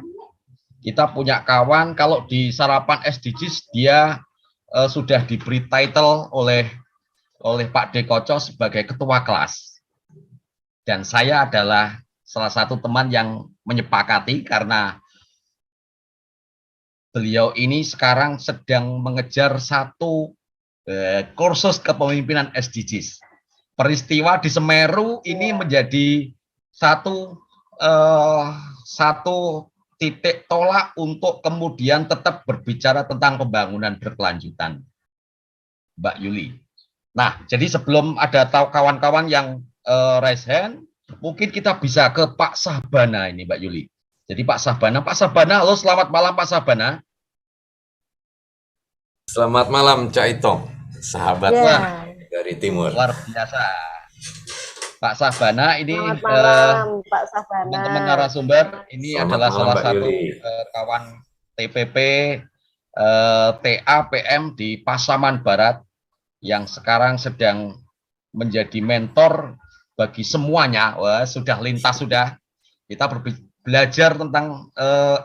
Kita punya kawan kalau di sarapan SDGs dia sudah diberi title oleh Pak Dekoco sebagai ketua kelas. Dan saya adalah salah satu teman yang menyepakati karena beliau ini sekarang sedang mengejar satu kursus kepemimpinan SDGs. Peristiwa di Semeru ini menjadi satu titik tolak untuk kemudian tetap berbicara tentang pembangunan berkelanjutan, Mbak Yuli. Nah, jadi sebelum ada kawan-kawan yang raise hand, mungkin kita bisa ke Pak Sahbana ini, Mbak Yuli. Jadi Pak Sahbana, halo, selamat malam Pak Sahbana. Selamat malam Cak Itong, sahabat dari timur. Luar biasa. Pak Sahbana ini Selamat malam, Pak Sahbana. Teman-teman narasumber ini Selamat adalah malam, salah Mbak satu Yuli. kawan TPP TAPM di Pasaman Barat yang sekarang sedang menjadi mentor bagi semuanya. Wah, sudah lintas sudah. Kita belajar tentang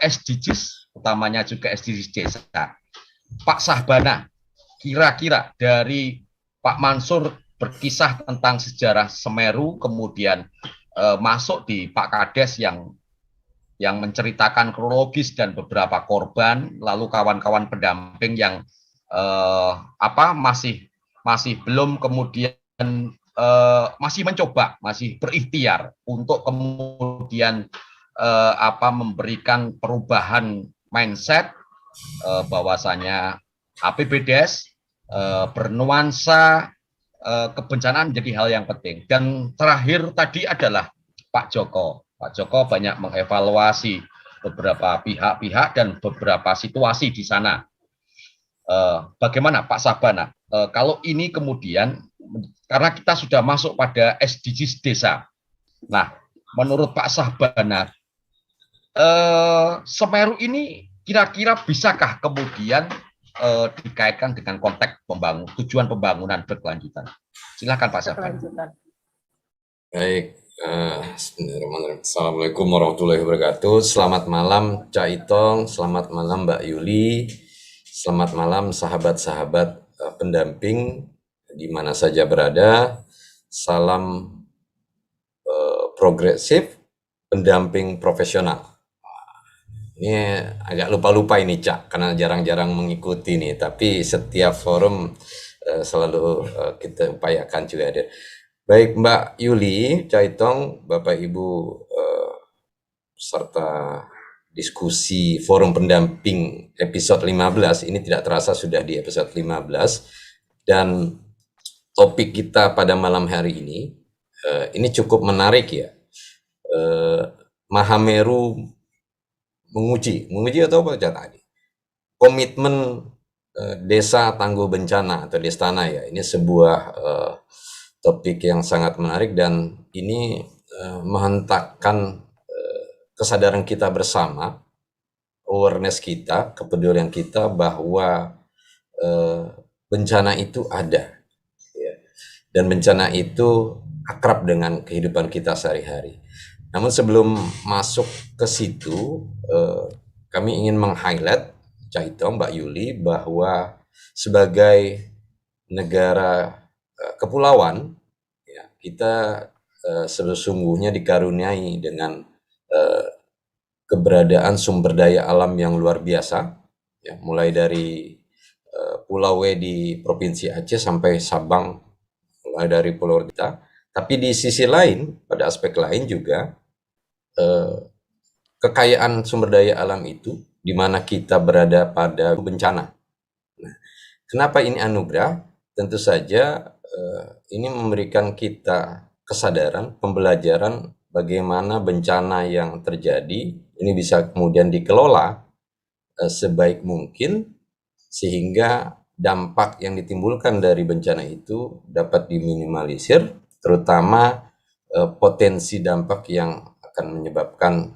SDGs, utamanya juga SDGs desa. Pak Sahbana, kira-kira dari Pak Mansur berkisah tentang sejarah Semeru, kemudian masuk di Pak Kades yang menceritakan kronologis dan beberapa korban, lalu kawan-kawan pendamping yang masih belum kemudian masih mencoba, masih berikhtiar untuk kemudian memberikan perubahan mindset bahwasanya APBDes bernuansa kebencanaan menjadi hal yang penting. Dan terakhir tadi adalah Pak Joko. Pak Joko banyak mengevaluasi beberapa pihak-pihak dan beberapa situasi di sana. Bagaimana Pak Sahbana? Kalau ini kemudian, karena kita sudah masuk pada SDGs desa. Nah, menurut Pak Sahbana, Semeru ini kira-kira bisakah kemudian dikaitkan dengan konteks tujuan pembangunan berkelanjutan? Silakan Pak Sahbana. Baik, Assalamualaikum warahmatullahi wabarakatuh. Selamat malam Cak Itong, selamat malam Mbak Yuli, selamat malam sahabat-sahabat pendamping di mana saja berada. Salam progresif, pendamping profesional. Ini agak lupa-lupa ini Cak, karena jarang-jarang mengikuti nih, tapi setiap forum selalu kita upayakan juga ada. Baik Mbak Yuli, Cak Itong, Bapak Ibu serta diskusi forum pendamping episode 15, ini tidak terasa sudah di episode 15, dan topik kita pada malam hari ini cukup menarik ya. Mahameru menguji atau apa tadi? Komitmen desa tangguh bencana atau Destana ya. Ini sebuah topik yang sangat menarik dan ini menghentakkan kesadaran kita bersama, awareness kita, kepedulian kita bahwa bencana itu ada ya. Dan bencana itu akrab dengan kehidupan kita sehari-hari. Namun sebelum masuk ke situ, kami ingin meng-highlight, Cak Itong, Mbak Yuli, bahwa sebagai negara kepulauan, ya, kita sesungguhnya dikaruniai dengan keberadaan sumber daya alam yang luar biasa, ya, mulai dari Pulau W di Provinsi Aceh sampai Sabang, mulai dari Pulau kita. Tapi di sisi lain, pada aspek lain juga, kekayaan sumber daya alam itu, di mana kita berada pada bencana. Nah, kenapa ini anugerah? Tentu saja ini memberikan kita kesadaran, pembelajaran bagaimana bencana yang terjadi ini bisa kemudian dikelola sebaik mungkin sehingga dampak yang ditimbulkan dari bencana itu dapat diminimalisir, terutama potensi dampak yang akan menyebabkan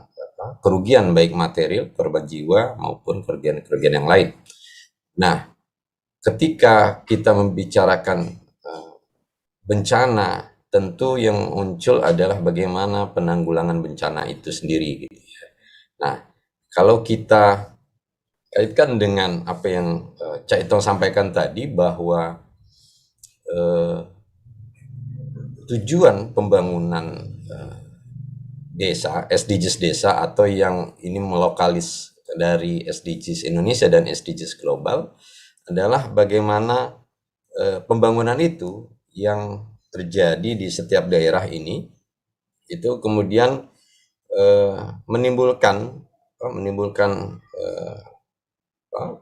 kerugian baik material, korban jiwa maupun kerugian yang lain. Nah, ketika kita membicarakan bencana, tentu yang muncul adalah bagaimana penanggulangan bencana itu sendiri. Gitu ya. Nah, kalau kita kaitkan dengan apa yang Cak Itong sampaikan tadi bahwa tujuan pembangunan desa, SDGs desa atau yang ini dari SDGs Indonesia dan SDGs global adalah bagaimana pembangunan itu yang terjadi di setiap daerah ini itu kemudian menimbulkan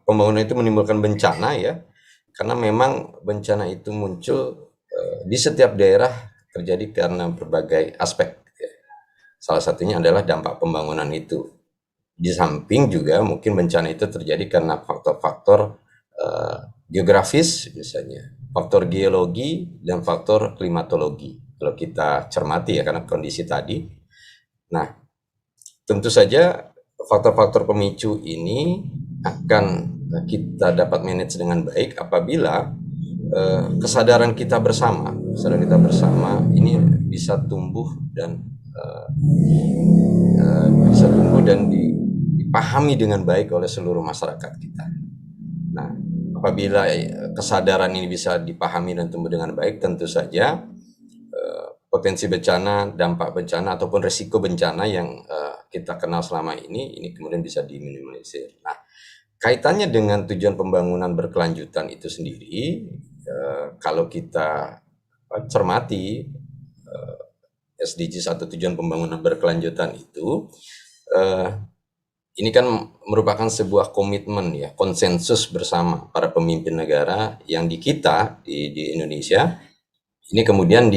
pembangunan itu menimbulkan bencana ya, karena memang bencana itu muncul di setiap daerah terjadi karena berbagai aspek ya. Salah satunya adalah dampak pembangunan itu. Di samping juga mungkin bencana itu terjadi karena faktor-faktor geografis misalnya, faktor geologi dan faktor klimatologi. Kalau kita cermati ya, karena kondisi tadi. Nah, tentu saja faktor-faktor pemicu ini akan kita dapat manage dengan baik apabila kesadaran kita bersama ini bisa tumbuh dan dipahami dengan baik oleh seluruh masyarakat kita. Nah, apabila kesadaran ini bisa dipahami dan tumbuh dengan baik, tentu saja potensi bencana, dampak bencana ataupun risiko bencana yang kita kenal selama ini kemudian bisa diminimalisir. Nah, kaitannya dengan tujuan pembangunan berkelanjutan itu sendiri, kalau kita cermati SDGs atau tujuan pembangunan berkelanjutan itu, ini kan merupakan sebuah komitmen ya, konsensus bersama para pemimpin negara yang di Indonesia. Ini kemudian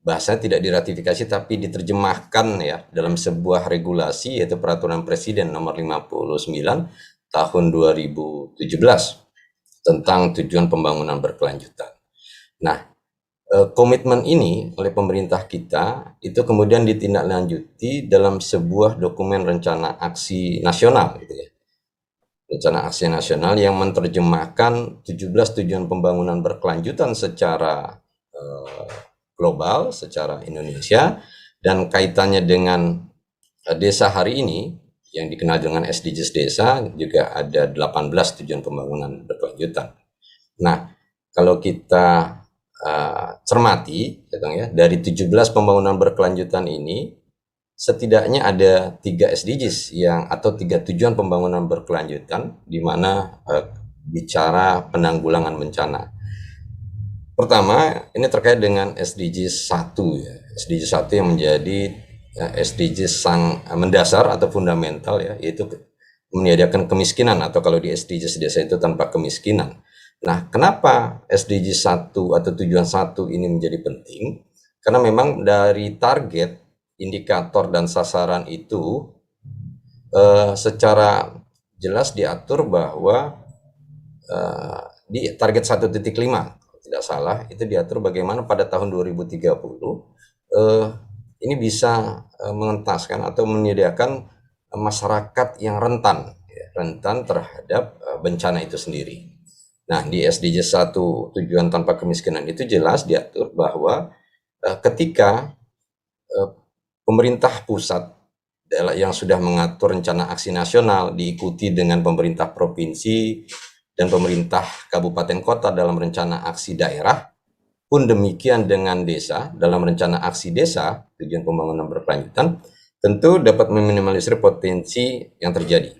bahasa tidak diratifikasi tapi diterjemahkan ya dalam sebuah regulasi, yaitu Peraturan Presiden nomor 59 tahun 2017 tentang tujuan pembangunan berkelanjutan. Nah, komitmen ini oleh pemerintah kita itu kemudian ditindaklanjuti dalam sebuah dokumen rencana aksi nasional gitu ya. Rencana aksi nasional yang menerjemahkan 17 tujuan pembangunan berkelanjutan secara global, secara Indonesia, dan kaitannya dengan desa hari ini yang dikenal dengan SDGs desa juga ada 18 tujuan pembangunan berkelanjutan. Nah, kalau kita cermati ya, dari 17 pembangunan berkelanjutan ini setidaknya ada 3 SDGs atau 3 tujuan pembangunan berkelanjutan di mana bicara penanggulangan bencana. Pertama, ini terkait dengan SDGs 1 ya. SDGs 1 yang menjadi SDGs mendasar atau fundamental ya, yaitu menyediakan kemiskinan, atau kalau di SDGs desa itu tanpa kemiskinan. Nah, kenapa SDGs 1 atau tujuan 1 ini menjadi penting? Karena memang dari target, indikator dan sasaran itu secara jelas diatur bahwa di target 1.5 tidak salah itu diatur bagaimana pada tahun 2030 ini bisa mengentaskan atau menyediakan masyarakat yang rentan terhadap bencana itu sendiri. Nah, di SDGs 1 tujuan tanpa kemiskinan itu jelas diatur bahwa ketika pemerintah pusat yang sudah mengatur rencana aksi nasional diikuti dengan pemerintah provinsi dan pemerintah kabupaten kota dalam rencana aksi daerah, pun demikian dengan desa dalam rencana aksi desa tujuan pembangunan berkelanjutan, tentu dapat meminimalisir potensi yang terjadi,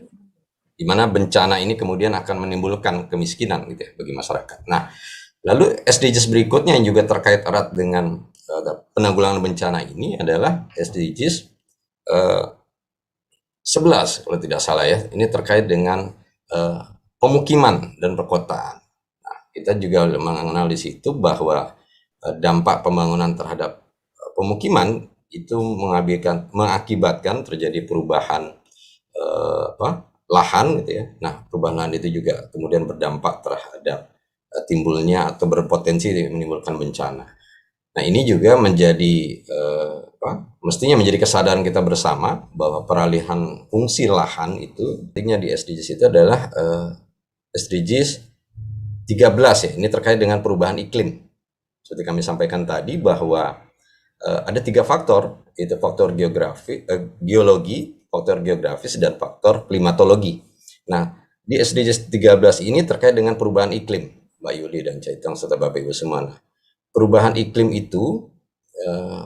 di mana bencana ini kemudian akan menimbulkan kemiskinan gitu ya, bagi masyarakat. Nah, lalu SDGs berikutnya yang juga terkait erat dengan penanggulangan bencana ini adalah SDGs 11 kalau tidak salah ya. Ini terkait dengan pemukiman dan perkotaan. Nah, kita juga mengenal di situ bahwa dampak pembangunan terhadap pemukiman itu mengakibatkan terjadi perubahan lahan gitu ya. Nah, perubahan lahan itu juga kemudian berdampak terhadap timbulnya atau berpotensi menimbulkan bencana. Nah, ini juga menjadi mestinya menjadi kesadaran kita bersama bahwa peralihan fungsi lahan itu pentingnya di SDGs itu adalah SDGs 13 ya. Ini terkait dengan perubahan iklim. Seperti kami sampaikan tadi bahwa ada 3 faktor, yaitu faktor geologi, faktor geografis, dan faktor klimatologi. Nah, di SDGs 13 ini terkait dengan perubahan iklim, Mbak Yuli dan Caitong serta Bapak Ibu semua. Nah, perubahan iklim itu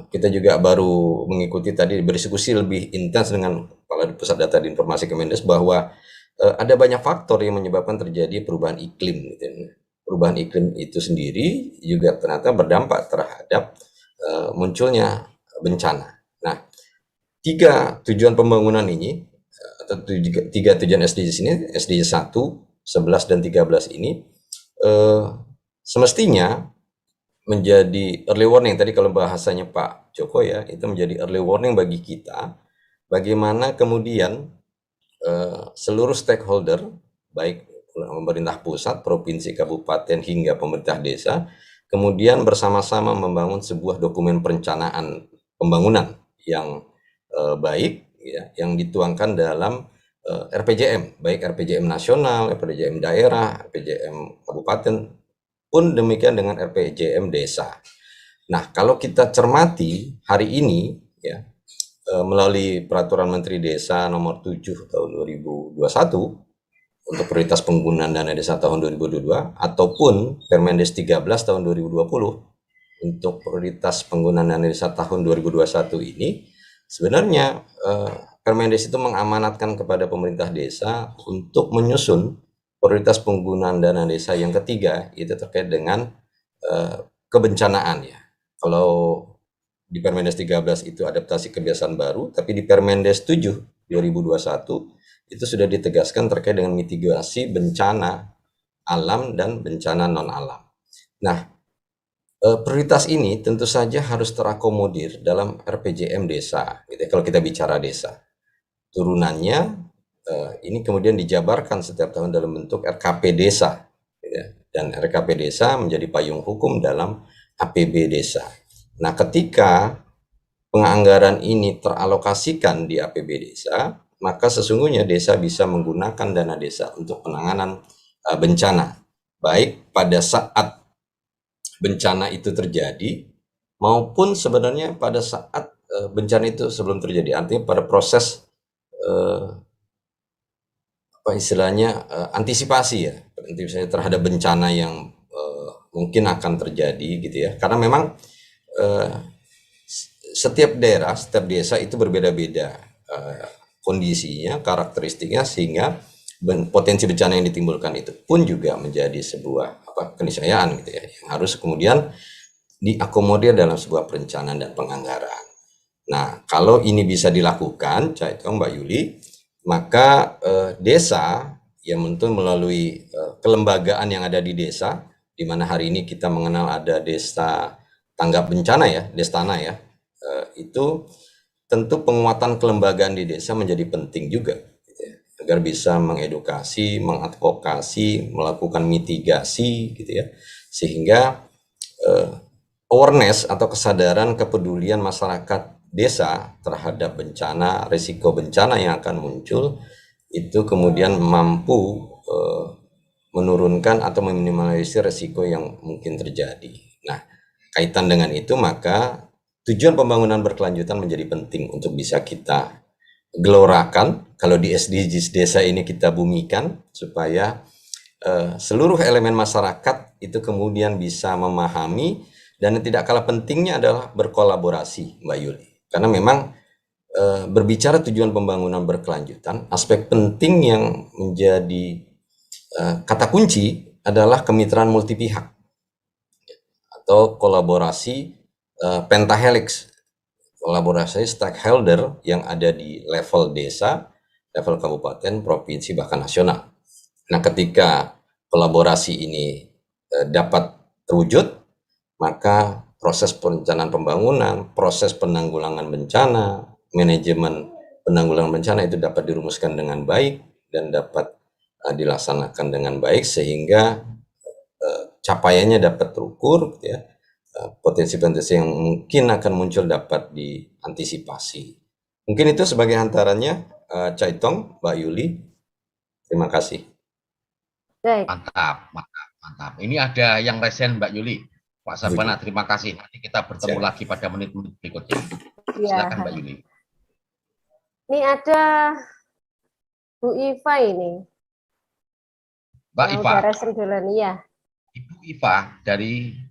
kita juga baru mengikuti tadi berdiskusi lebih intens dengan Kepala Pusat Data dan Informasi Kemendes, bahwa ada banyak faktor yang menyebabkan terjadi perubahan iklim. Gitu. Perubahan iklim itu sendiri juga ternyata berdampak terhadap munculnya bencana. Nah, 3 tujuan pembangunan ini, atau 3 tujuan SDGs ini, SDG 1, 11, dan 13 ini, semestinya menjadi early warning. Tadi kalau bahasanya Pak Joko ya, itu menjadi early warning bagi kita, bagaimana kemudian seluruh stakeholder, baik pemerintah pusat, provinsi, kabupaten, hingga pemerintah desa, kemudian bersama-sama membangun sebuah dokumen perencanaan pembangunan yang baik, ya, yang dituangkan dalam RPJM, baik RPJM nasional, RPJM daerah, RPJM kabupaten, pun demikian dengan RPJM desa. Nah, kalau kita cermati hari ini, ya, melalui Peraturan Menteri Desa Nomor 7 Tahun 2021 untuk prioritas penggunaan dana desa tahun 2022, ataupun Permendes 13 Tahun 2020 untuk prioritas penggunaan dana desa tahun 2021 ini, sebenarnya Permendes itu mengamanatkan kepada pemerintah desa untuk menyusun prioritas penggunaan dana desa yang ketiga, itu terkait dengan kebencanaan ya. Kalau di Permendes 13 itu adaptasi kebiasaan baru, tapi di Permendes 7 2021 itu sudah ditegaskan terkait dengan mitigasi bencana alam dan bencana non-alam. Nah, prioritas ini tentu saja harus terakomodir dalam RPJM desa, gitu ya, kalau kita bicara desa. Turunannya ini kemudian dijabarkan setiap tahun dalam bentuk RKP desa, gitu ya, dan RKP desa menjadi payung hukum dalam APB desa. Nah, ketika penganggaran ini teralokasikan di APB desa, maka sesungguhnya desa bisa menggunakan dana desa untuk penanganan bencana, baik pada saat bencana itu terjadi maupun sebenarnya pada saat bencana itu sebelum terjadi. Artinya pada proses apa istilahnya antisipasi ya, antisipasi terhadap bencana yang mungkin akan terjadi gitu ya. Karena memang setiap daerah, setiap desa itu berbeda-beda kondisinya, karakteristiknya, sehingga potensi bencana yang ditimbulkan itu pun juga menjadi sebuah keniscayaan gitu ya, yang harus kemudian diakomodir dalam sebuah perencanaan dan penganggaran. Nah, kalau ini bisa dilakukan, Mbak Yuli, maka desa yang tentu melalui kelembagaan yang ada di desa, di mana hari ini kita mengenal ada desa tanggap bencana ya, Destana ya, itu tentu penguatan kelembagaan di desa menjadi penting juga, gitu ya, agar bisa mengedukasi, mengadvokasi, melakukan mitigasi, gitu ya, sehingga awareness atau kesadaran kepedulian masyarakat desa terhadap bencana, risiko bencana yang akan muncul, itu kemudian mampu menurunkan atau meminimalisir risiko yang mungkin terjadi. Nah, kaitan dengan itu, maka tujuan pembangunan berkelanjutan menjadi penting untuk bisa kita gelorakan. Kalau di SDGs desa ini kita bumikan, supaya seluruh elemen masyarakat itu kemudian bisa memahami, dan yang tidak kalah pentingnya adalah berkolaborasi, Mbak Yuli. Karena memang berbicara tujuan pembangunan berkelanjutan, aspek penting yang menjadi kata kunci adalah kemitraan multipihak atau kolaborasi pentahelix, kolaborasi stakeholder yang ada di level desa, level kabupaten, provinsi, bahkan nasional. Nah, ketika kolaborasi ini dapat terwujud, maka proses perencanaan pembangunan, proses penanggulangan bencana, manajemen penanggulangan bencana itu dapat dirumuskan dengan baik dan dapat dilaksanakan dengan baik, sehingga capaiannya dapat terukur, gitu ya. Potensi-potensi yang mungkin akan muncul dapat diantisipasi. Mungkin itu sebagai hantarannya, Caitong, Mbak Yuli. Terima kasih. Baik. Mantap. Ini ada yang resen, Mbak Yuli. Pak Sabana, terima kasih. Nanti kita bertemu lagi pada menit-menit berikutnya. Silakan, Mbak Yuli. Ini ada Bu Iva ini. Mbak Iva. Resen duluan, iya. Ibu Iva dari...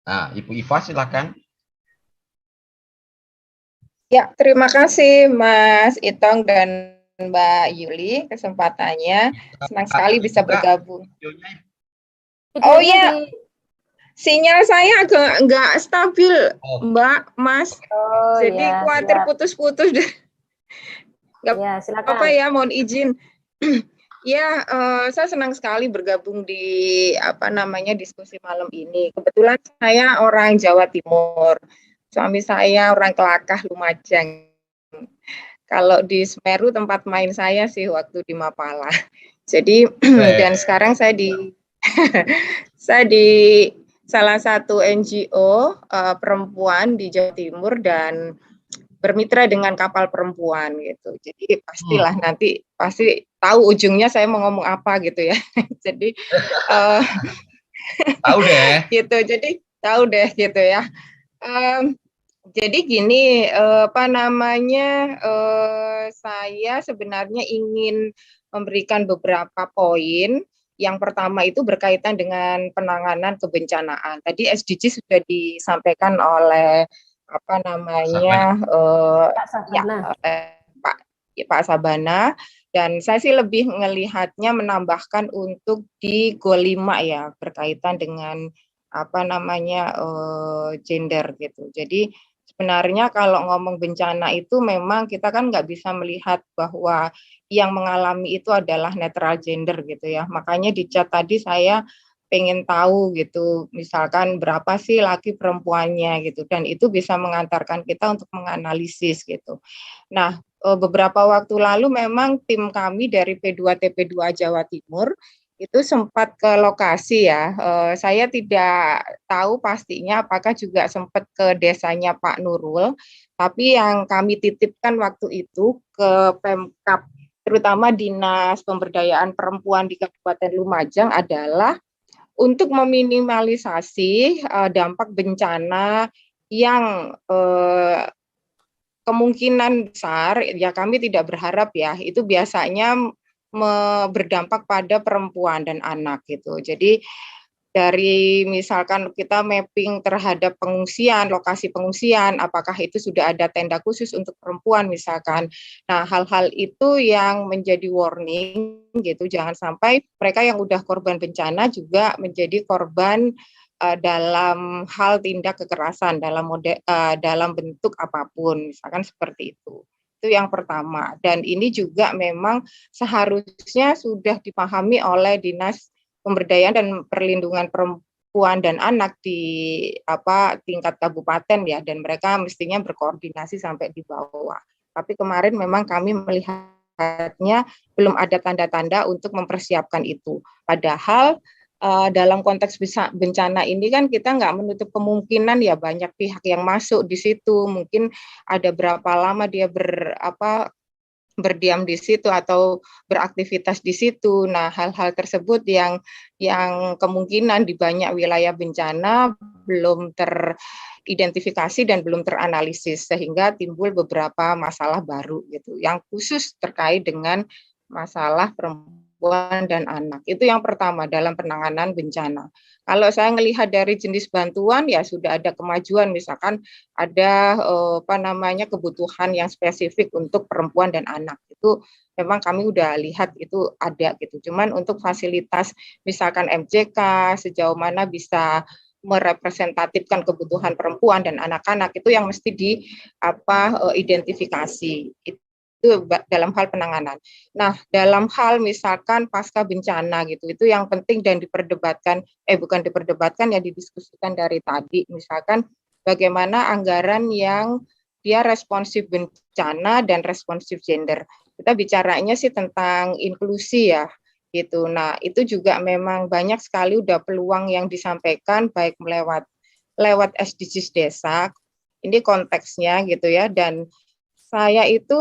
Nah, Ibu Iva silakan. Ya, terima kasih Mas Itong dan Mbak Yuli kesempatannya. Senang sekali bisa bergabung. Oh Videonya ya, di sinyal saya agak nggak stabil, Mbak, Mas. Oh Jadi ya, khawatir siap. putus-putus. Nggak Ya, apa silakan. ya, mohon izin. Ya, saya senang sekali bergabung di diskusi malam ini. Kebetulan saya orang Jawa Timur, suami saya orang Kelakah, Lumajang. Kalau di Semeru tempat main saya sih waktu di Mapala. Jadi dan sekarang saya saya di salah satu NGO perempuan di Jawa Timur dan bermitra dengan kapal perempuan gitu. Jadi pastilah nanti pasti tahu ujungnya saya mau ngomong apa gitu ya. Jadi tahu deh. gitu. Jadi tahu deh gitu ya. Jadi gini, saya sebenarnya ingin memberikan beberapa poin. Yang pertama itu berkaitan dengan penanganan kebencanaan. Tadi SDG sudah disampaikan oleh Pak Sabana, dan saya sih lebih melihatnya menambahkan untuk di goal 5 ya, berkaitan dengan gender gitu. Jadi sebenarnya kalau ngomong bencana itu memang kita kan nggak bisa melihat bahwa yang mengalami itu adalah netral gender gitu ya. Makanya di chat tadi saya pengen tahu gitu, misalkan berapa sih laki perempuannya gitu, dan itu bisa mengantarkan kita untuk menganalisis gitu. Nah, beberapa waktu lalu memang tim kami dari P2TP2 Jawa Timur itu sempat ke lokasi ya. Saya tidak tahu pastinya apakah juga sempat ke desanya Pak Nurul, tapi yang kami titipkan waktu itu ke Pemkab, terutama Dinas Pemberdayaan Perempuan di Kabupaten Lumajang adalah untuk meminimalisasi dampak bencana yang kemungkinan besar, ya kami tidak berharap ya, itu biasanya berdampak pada perempuan dan anak gitu. Jadi dari misalkan kita mapping terhadap pengungsian, lokasi pengungsian, apakah itu sudah ada tenda khusus untuk perempuan misalkan. Nah, hal-hal itu yang menjadi warning gitu, jangan sampai mereka yang udah korban bencana juga menjadi korban dalam hal tindak kekerasan dalam bentuk apapun, misalkan seperti itu. Itu yang pertama. Dan ini juga memang seharusnya sudah dipahami oleh Dinas Pemberdayaan dan Perlindungan Perempuan dan Anak di tingkat kabupaten ya, dan mereka mestinya berkoordinasi sampai di bawah. Tapi kemarin memang kami melihatnya belum ada tanda-tanda untuk mempersiapkan itu. Padahal dalam konteks bencana ini kan kita nggak menutup kemungkinan ya banyak pihak yang masuk di situ. Mungkin ada berapa lama dia berdiam di situ atau beraktivitas di situ. Nah, hal-hal tersebut yang kemungkinan di banyak wilayah bencana belum teridentifikasi dan belum teranalisis, sehingga timbul beberapa masalah baru gitu, yang khusus terkait dengan masalah perempuan dan anak. Itu yang pertama dalam penanganan bencana. Kalau saya melihat dari jenis bantuan ya sudah ada kemajuan, misalkan ada kebutuhan yang spesifik untuk perempuan dan anak. Itu memang kami udah lihat itu ada gitu. Cuman untuk fasilitas misalkan MJK sejauh mana bisa merepresentatifkan kebutuhan perempuan dan anak-anak itu yang mesti identifikasi. Itu dalam hal penanganan. Nah, dalam hal misalkan pasca bencana gitu, itu yang penting dan diperdebatkan, bukan diperdebatkan ya, didiskusikan dari tadi, misalkan bagaimana anggaran yang dia responsif bencana dan responsif gender. Kita bicaranya sih tentang inklusi ya, gitu. Nah, itu juga memang banyak sekali udah peluang yang disampaikan baik lewat SDGs desa. Ini konteksnya gitu ya, dan saya itu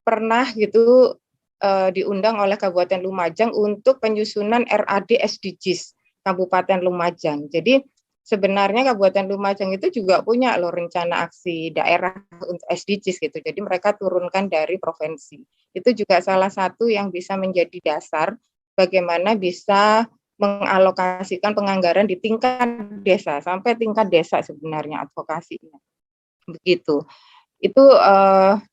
pernah gitu diundang oleh Kabupaten Lumajang untuk penyusunan RAD SDGs Kabupaten Lumajang. Jadi sebenarnya Kabupaten Lumajang itu juga punya loh rencana aksi daerah untuk SDGs gitu. Jadi mereka turunkan dari provinsi. Itu juga salah satu yang bisa menjadi dasar bagaimana bisa mengalokasikan penganggaran di tingkat desa sampai tingkat desa sebenarnya advokasinya. begitu. Itu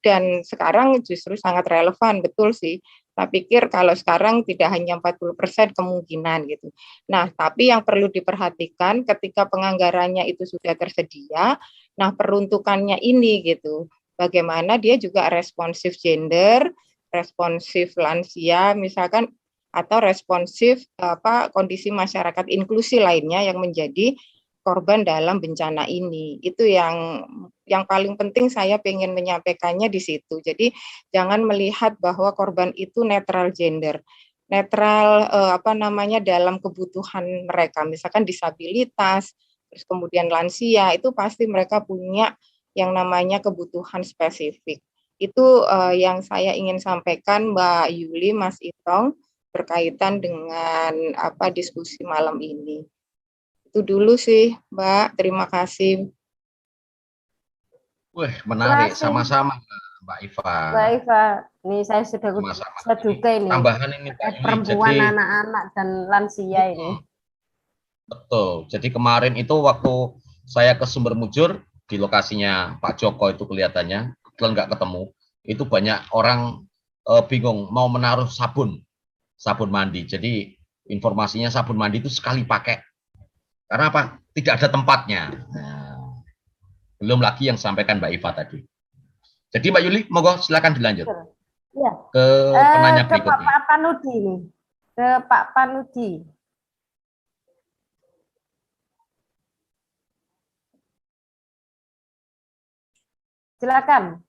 dan sekarang justru sangat relevan, betul sih. Saya pikir kalau sekarang tidak hanya 40% kemungkinan gitu. Nah, tapi yang perlu diperhatikan ketika penganggarannya itu sudah tersedia, nah peruntukannya ini gitu. Bagaimana dia juga responsif gender, responsif lansia misalkan, atau responsif kondisi masyarakat inklusi lainnya yang menjadi korban dalam bencana ini. Itu yang paling penting saya ingin menyampaikannya di situ. Jadi jangan melihat bahwa korban itu netral gender, netral dalam kebutuhan mereka, misalkan disabilitas, terus kemudian lansia, itu pasti mereka punya yang namanya kebutuhan spesifik. Itu yang saya ingin sampaikan Mbak Yuli, Mas Itong, berkaitan dengan diskusi malam ini. Itu dulu sih, Mbak. Terima kasih. Wah, menarik. Sama-sama, Mbak Iva. Mbak Iva, ini saya sudah Sama-sama. juga ini. Tambahan ini Mbak Yuli. Perempuan, Jadi, anak-anak, dan lansia ini. betul. Jadi kemarin itu waktu saya ke Sumber Mujur, di lokasinya Pak Joko itu kelihatannya, kebetulan nggak ketemu, itu banyak orang bingung mau menaruh sabun mandi. Jadi informasinya sabun mandi itu sekali pakai. Karena apa? Tidak ada tempatnya. Nah, belum lagi yang sampaikan Mbak Iva tadi. Jadi Mbak Yuli, monggo silakan dilanjut. Ya. Ke penanya ke berikutnya. Pak Panudi nih. Ke Pak Panudi. Silakan.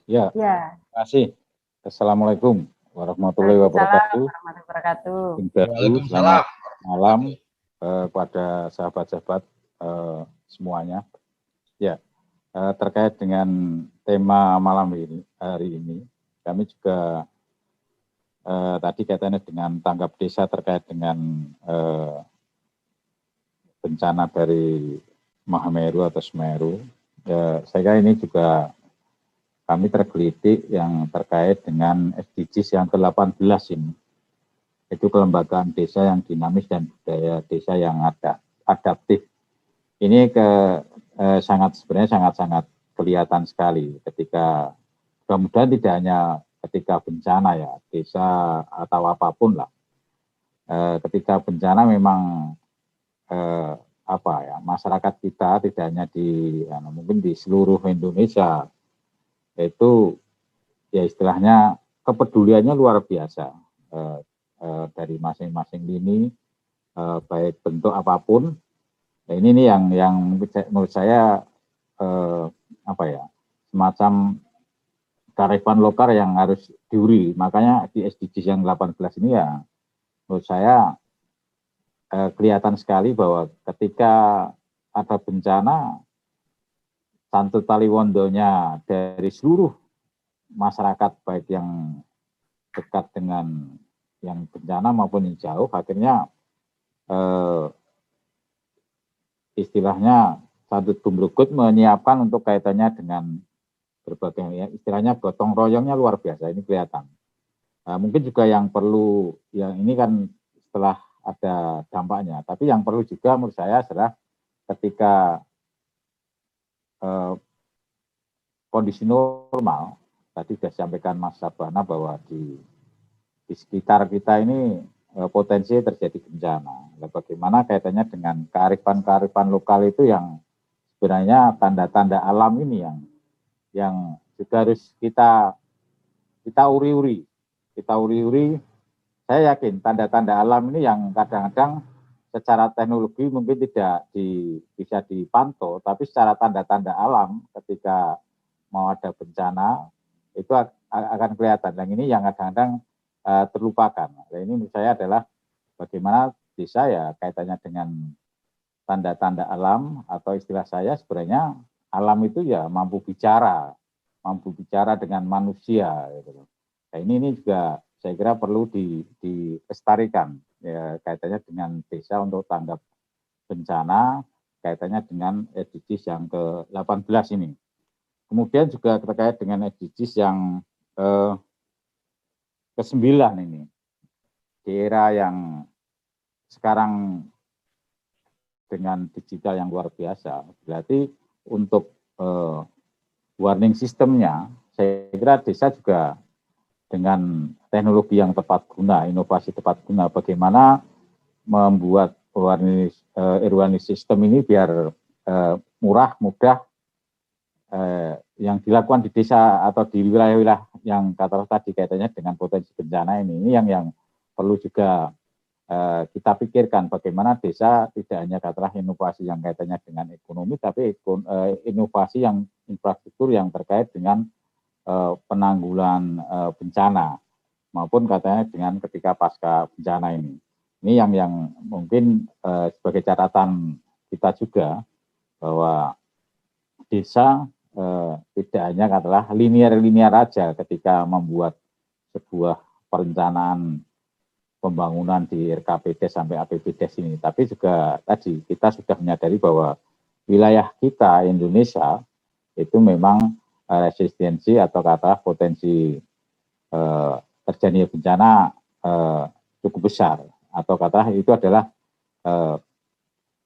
Ya, Ya. terima kasih. Assalamualaikum warahmatullahi wabarakatuh. Selamat malam kepada sahabat-sahabat semuanya. Ya, terkait dengan tema malam ini, hari ini, kami juga tadi kaitannya dengan tanggap desa terkait dengan bencana dari Mahameru atau Semeru. Ya, saya kira ini juga kami tergelitik yang terkait dengan SDGs yang ke-18 ini. Itu kelembagaan desa yang dinamis dan budaya desa yang adaptif. Ini sebenarnya sangat-sangat kelihatan sekali ketika, mudah-mudahan tidak hanya ketika bencana ya, desa atau apapun lah. Ketika bencana memang masyarakat kita tidak hanya mungkin di seluruh Indonesia, itu ya istilahnya kepeduliannya luar biasa dari masing-masing lini, baik bentuk apapun. Nah, ini nih yang menurut saya semacam kearifan lokal yang harus diuri. Makanya di SDGs yang 18 ini ya menurut saya kelihatan sekali bahwa ketika ada bencana, Santo Taliwondonya dari seluruh masyarakat, baik yang dekat dengan yang bencana maupun yang jauh, akhirnya istilahnya satu tumbrukut menyiapkan untuk kaitannya dengan berbagai, istilahnya gotong royongnya luar biasa, ini kelihatan. Mungkin juga yang perlu, yang ini kan setelah ada dampaknya, tapi yang perlu juga menurut saya adalah ketika kondisi normal, tadi sudah disampaikan Mas Sabana bahwa di sekitar kita ini potensi terjadi bencana. Nah, bagaimana kaitannya dengan kearifan-kearifan lokal itu yang sebenarnya tanda-tanda alam ini yang juga harus kita uri-uri. Kita uri-uri. Saya yakin tanda-tanda alam ini yang kadang-kadang secara teknologi mungkin tidak bisa dipantau, tapi secara tanda-tanda alam ketika mau ada bencana itu akan kelihatan. Dan ini yang kadang-kadang terlupakan. Nah, ini menurut saya adalah bagaimana desa ya kaitannya dengan tanda-tanda alam, atau istilah saya sebenarnya alam itu ya mampu bicara dengan manusia. Gitu. Nah, ini juga saya kira perlu dilestarikan ya, kaitannya dengan desa untuk tanggap bencana, kaitannya dengan SDGs yang ke-18 ini. Kemudian juga terkait dengan SDGs yang ke-9 ini, di era yang sekarang dengan digital yang luar biasa, berarti untuk warning sistemnya, saya kira desa juga dengan teknologi yang tepat guna, inovasi tepat guna, bagaimana membuat warning system ini biar murah, mudah, yang dilakukan di desa atau di wilayah-wilayah yang katakanlah tadi kaitannya dengan potensi bencana ini yang perlu juga kita pikirkan bagaimana desa tidak hanya katakanlah inovasi yang kaitannya dengan ekonomi, tapi inovasi yang infrastruktur yang terkait dengan penanggulan bencana maupun katanya dengan ketika pasca bencana ini. Ini yang mungkin sebagai catatan kita juga bahwa desa tidak hanya katakanlah linear aja ketika membuat sebuah perencanaan pembangunan di RKPD sampai APBDes ini, tapi juga tadi kita sudah menyadari bahwa wilayah kita Indonesia itu memang resistensi atau kata potensi terjadinya bencana cukup besar, atau kata itu adalah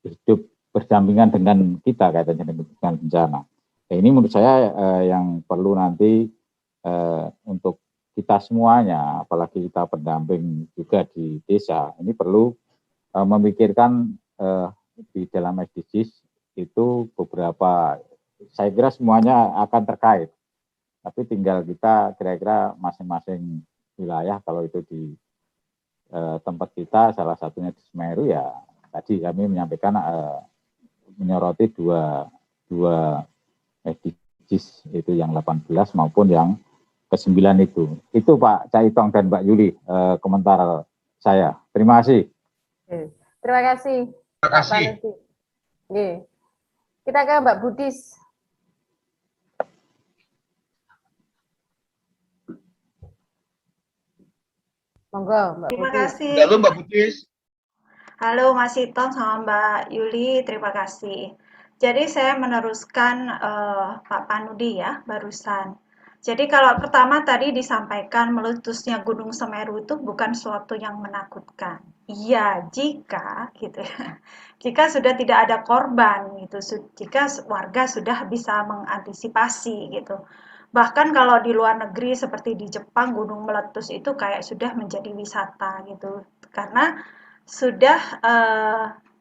hidup berdampingan dengan kita kaitannya dengan bencana. Nah, ini menurut saya yang perlu nanti untuk kita semuanya, apalagi kita pendamping juga di desa, ini perlu memikirkan di dalam SDGs itu beberapa, saya kira semuanya akan terkait, tapi tinggal kita kira-kira masing-masing wilayah, kalau itu di tempat kita, salah satunya di Semeru, ya tadi kami menyampaikan menyoroti dua SDGs, itu yang 18 maupun yang ke-9 itu. Itu Pak Caitong dan Mbak Yuli komentar saya. Terima kasih. Terima kasih. Terima kasih. Kita ke Mbak Budis. Monggo, Mbak Terima Budis. kasih. Halo Mbak Budis. Halo Mas Itong sama Mbak Yuli, terima kasih. Jadi saya meneruskan Pak Panudi ya barusan. Jadi kalau pertama tadi disampaikan meletusnya Gunung Semeru itu bukan suatu yang menakutkan. Iya, jika gitu ya. Jika sudah tidak ada korban gitu, jika warga sudah bisa mengantisipasi gitu. Bahkan kalau di luar negeri seperti di Jepang gunung meletus itu kayak sudah menjadi wisata gitu. Karena sudah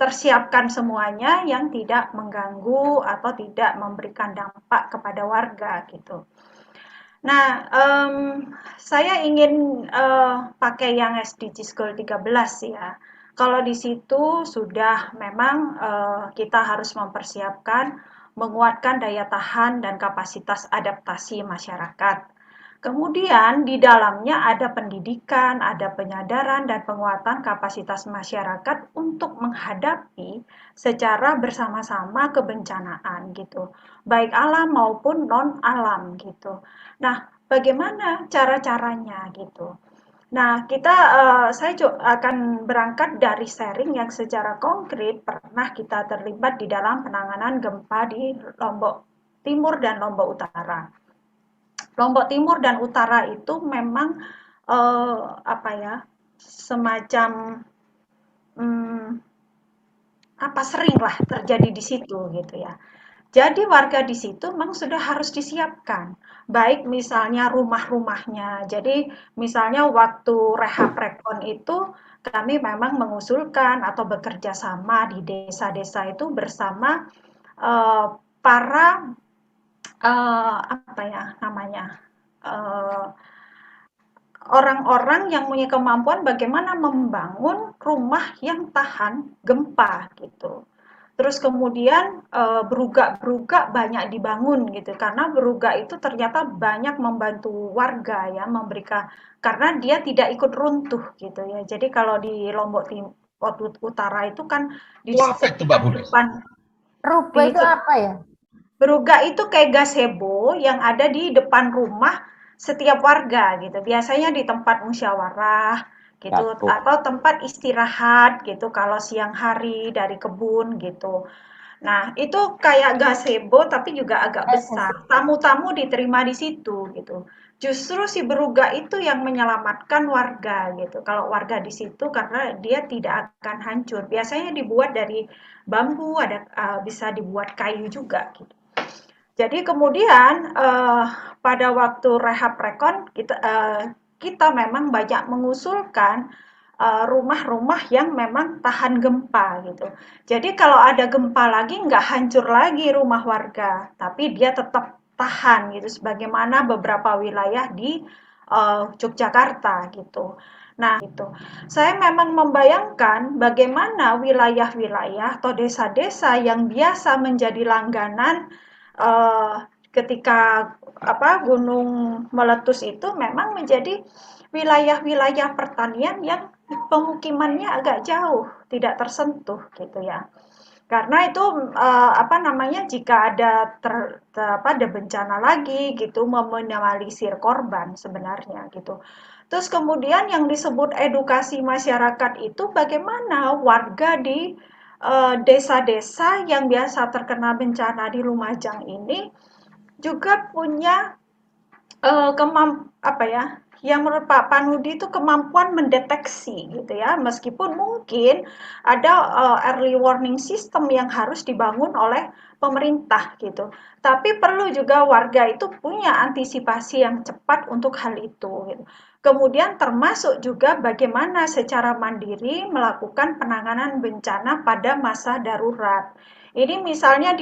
tersiapkan semuanya yang tidak mengganggu atau tidak memberikan dampak kepada warga gitu. Nah, saya ingin pakai yang SDGs Goal 13 ya. Kalau di situ sudah memang kita harus mempersiapkan menguatkan daya tahan dan kapasitas adaptasi masyarakat. Kemudian di dalamnya ada pendidikan, ada penyadaran dan penguatan kapasitas masyarakat untuk menghadapi secara bersama-sama kebencanaan gitu, baik alam maupun non alam gitu. Nah, bagaimana cara-caranya gitu? Nah, saya akan berangkat dari sharing yang secara konkret pernah kita terlibat di dalam penanganan gempa di Lombok Timur dan Lombok Utara. Lombok Timur dan Utara itu memang semacam seringlah terjadi di situ gitu ya. Jadi warga di situ memang sudah harus disiapkan, baik misalnya rumah-rumahnya. Jadi misalnya waktu rehab rekon itu kami memang mengusulkan atau bekerja sama di desa-desa itu bersama para orang-orang yang punya kemampuan bagaimana membangun rumah yang tahan gempa gitu. Terus kemudian berugak-berugak banyak dibangun gitu, karena berugak itu ternyata banyak membantu warga ya, memberikan, karena dia tidak ikut runtuh gitu ya. Jadi kalau di Lombok Utara itu kan di depan Rupa itu apa ya? Berugak itu kayak gazebo yang ada di depan rumah setiap warga gitu. Biasanya di tempat musyawarah gitu atau tempat istirahat gitu kalau siang hari dari kebun gitu. Nah, itu kayak gazebo tapi juga agak besar. Tamu-tamu diterima di situ gitu. Justru si berugak itu yang menyelamatkan warga gitu. Kalau warga di situ karena dia tidak akan hancur. Biasanya dibuat dari bambu, bisa dibuat kayu juga gitu. Jadi kemudian pada waktu rehab rekon kita memang banyak mengusulkan rumah-rumah yang memang tahan gempa gitu. Jadi kalau ada gempa lagi nggak hancur lagi rumah warga, tapi dia tetap tahan gitu, sebagaimana beberapa wilayah di Yogyakarta gitu. Nah, itu saya memang membayangkan bagaimana wilayah-wilayah atau desa-desa yang biasa menjadi langganan ketika gunung meletus itu memang menjadi wilayah-wilayah pertanian yang pemukimannya agak jauh, tidak tersentuh gitu ya. Karena itu jika ada ada bencana lagi gitu meminimalisir korban sebenarnya gitu. Terus kemudian yang disebut edukasi masyarakat itu bagaimana warga di desa-desa yang biasa terkena bencana di Lumajang ini juga punya yang menurut Pak Panudi itu kemampuan mendeteksi gitu ya, meskipun mungkin ada early warning system yang harus dibangun oleh pemerintah gitu. Tapi perlu juga warga itu punya antisipasi yang cepat untuk hal itu gitu. Kemudian termasuk juga bagaimana secara mandiri melakukan penanganan bencana pada masa darurat. Ini misalnya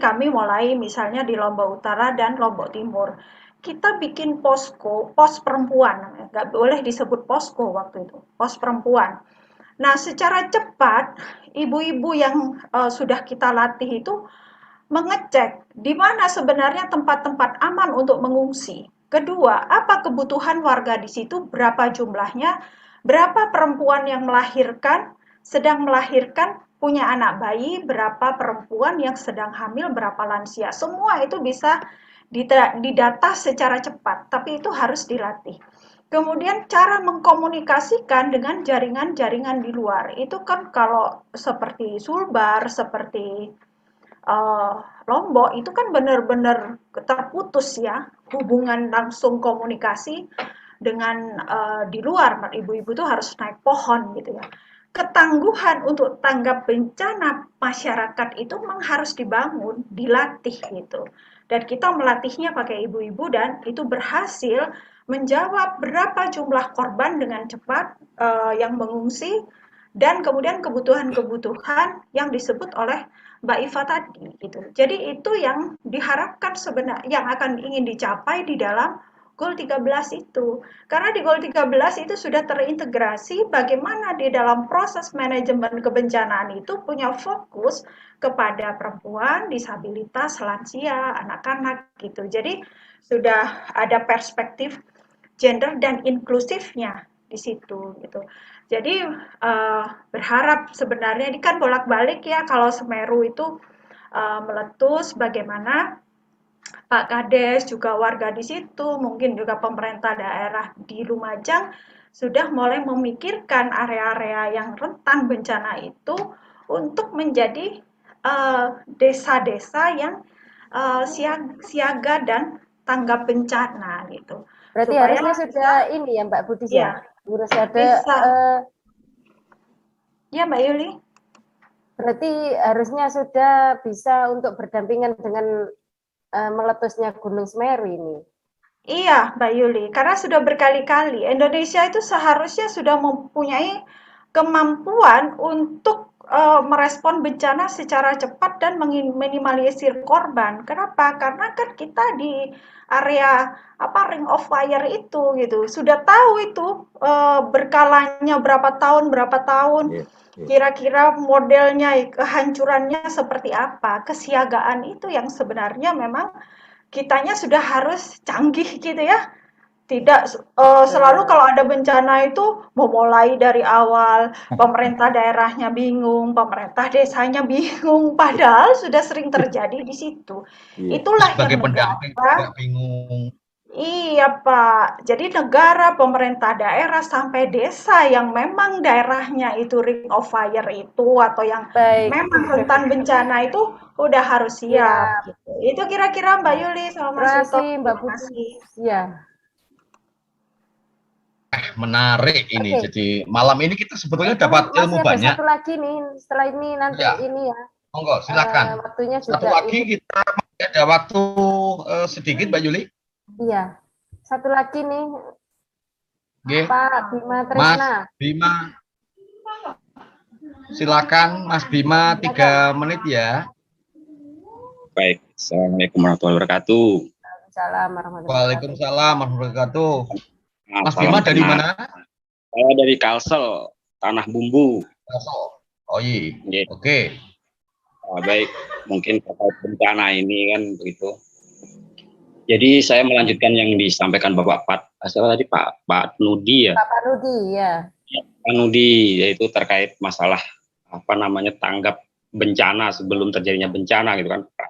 kami mulai misalnya di Lombok Utara dan Lombok Timur. Kita bikin posko, pos perempuan, nggak boleh disebut posko waktu itu, pos perempuan. Nah, secara cepat, ibu-ibu yang sudah kita latih itu mengecek di mana sebenarnya tempat-tempat aman untuk mengungsi. Kedua, apa kebutuhan warga di situ, berapa jumlahnya, berapa perempuan yang melahirkan, sedang melahirkan, punya anak bayi, berapa perempuan yang sedang hamil, berapa lansia. Semua itu bisa didata secara cepat, tapi itu harus dilatih. Kemudian cara mengkomunikasikan dengan jaringan-jaringan di luar, itu kan kalau seperti Sulbar, seperti Lombok, itu kan benar-benar terputus ya, hubungan langsung komunikasi dengan di luar, ibu-ibu itu harus naik pohon gitu ya. Ketangguhan untuk tanggap bencana masyarakat itu memang harus dibangun, dilatih gitu. Dan kita melatihnya pakai ibu-ibu dan itu berhasil menjawab berapa jumlah korban dengan cepat yang mengungsi dan kemudian kebutuhan-kebutuhan yang disebut oleh Mbak Iva tadi gitu. Jadi itu yang diharapkan sebenarnya yang akan ingin dicapai di dalam Goal 13 itu. Karena di Goal 13 itu sudah terintegrasi bagaimana di dalam proses manajemen kebencanaan itu punya fokus kepada perempuan, disabilitas, lansia, anak-anak gitu. Jadi sudah ada perspektif gender dan inklusifnya di situ gitu. Jadi berharap sebenarnya ini kan bolak-balik ya kalau Semeru itu meletus bagaimana Pak Kades juga warga di situ, mungkin juga pemerintah daerah di Lumajang sudah mulai memikirkan area-area yang rentan bencana itu untuk menjadi desa-desa yang siaga dan tanggap bencana gitu. Berarti supaya harusnya sudah ini ya Mbak Budis ya, harus ada bisa. Ya Mbak Yuli. Berarti harusnya sudah bisa untuk berdampingan dengan meletusnya Gunung Semeru ini. Iya, Mbak Yuli, karena sudah berkali-kali Indonesia itu seharusnya sudah mempunyai kemampuan untuk merespon bencana secara cepat dan meminimalisir korban. Kenapa? Karena kan kita di area ring of fire itu gitu, sudah tahu itu berkalanya berapa tahun. Kira-kira modelnya, kehancurannya seperti apa, kesiagaan itu yang sebenarnya memang kitanya sudah harus canggih gitu ya. Tidak selalu kalau ada bencana itu memulai dari awal, pemerintah daerahnya bingung, pemerintah desanya bingung, padahal sudah sering terjadi di situ. Itulah sebagai yang pendamping juga bingung. Iya Pak, jadi negara, pemerintah daerah sampai desa yang memang daerahnya itu ring of fire itu atau yang memang rentan bencana itu udah harus siap. Gitu. Itu kira-kira Mbak Yuli sama Mas Vito. Mbak Putri. Ya. Menarik ini. Jadi malam ini kita sebetulnya dapat ilmu banyak. Satu lagi nih, setelah ini nanti ini ya. Monggo, silakan. Waktunya satu lagi kita Ada waktu sedikit, Mbak Yuli. Iya. Satu lagi nih, Oke. Pak Bima Mas Tresna. Bima, silakan Mas Bima 3 menit ya. Baik, Assalamualaikum warahmatullahi wabarakatuh. Waalaikumsalam warahmatullahi wabarakatuh. Waalaikumsalam warahmatullahi wabarakatuh. Mas Salam Bima dari kenal. mana? Saya dari Kalsel, Tanah Bumbu. Oh iya, Oke. oke. Baik, mungkin terkait bencana ini kan begitu. Jadi saya melanjutkan yang disampaikan Bapak Pak Nudi ya. Pak Nudi ya. Pak Nudi, yaitu terkait masalah apa namanya tanggap bencana sebelum terjadinya bencana gitu kan, Pak.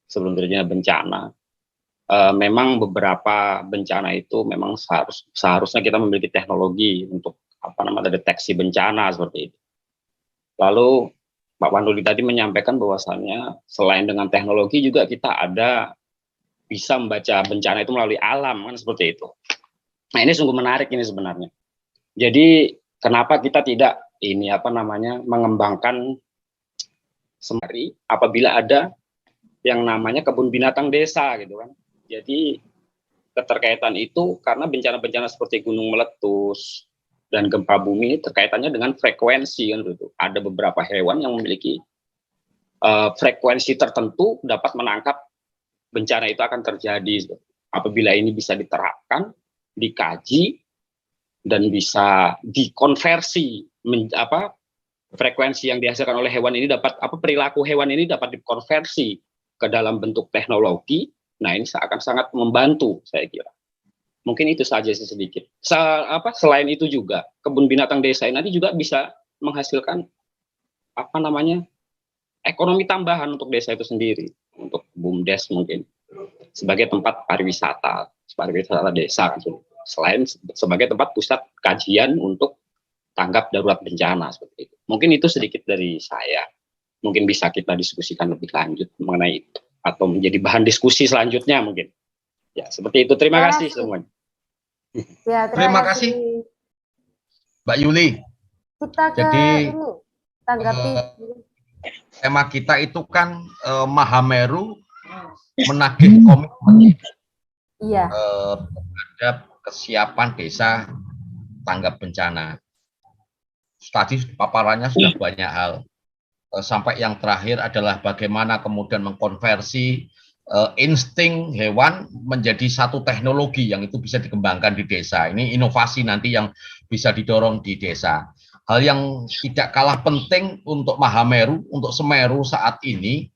Sebelum terjadinya bencana. Memang beberapa bencana itu memang seharusnya kita memiliki teknologi untuk apa namanya deteksi bencana seperti itu. Lalu Pak Panduli tadi menyampaikan bahwasannya selain dengan teknologi juga kita ada bisa membaca bencana itu melalui alam kan seperti itu. Nah ini sungguh menarik ini sebenarnya. Jadi kenapa kita tidak ini apa namanya mengembangkan sembari apabila ada yang namanya kebun binatang desa gitu kan. Jadi keterkaitan itu karena bencana-bencana seperti gunung meletus dan gempa bumi terkaitannya dengan frekuensi kan gitu. Ada beberapa hewan yang memiliki frekuensi tertentu dapat menangkap bencana itu akan terjadi. Apabila ini bisa diterapkan, dikaji dan bisa dikonversi frekuensi yang dihasilkan oleh hewan ini dapat perilaku hewan ini dapat dikonversi ke dalam bentuk teknologi. Nah, ini akan sangat membantu saya kira. Mungkin itu saja sih sedikit. Selain itu juga kebun binatang desa ini nanti juga bisa menghasilkan apa namanya ekonomi tambahan untuk desa itu sendiri, untuk BUMDes mungkin sebagai tempat pariwisata desa selain sebagai tempat pusat kajian untuk tanggap darurat bencana seperti itu. Mungkin itu sedikit dari saya. Mungkin bisa kita diskusikan lebih lanjut mengenai itu atau menjadi bahan diskusi selanjutnya mungkin. Ya, seperti itu. Terima kasih semuanya. Ya, terima kasih Mbak Yuli. Kita ke Jadi ini tanggapi tema kita itu kan Mahameru menagih komitmen terhadap kesiapan desa tanggap bencana. Tadi paparannya sudah banyak hal. Sampai yang terakhir adalah bagaimana kemudian mengkonversi insting hewan menjadi satu teknologi yang itu bisa dikembangkan di desa. Ini inovasi nanti yang bisa didorong di desa. Hal yang tidak kalah penting untuk Mahameru, untuk Semeru saat ini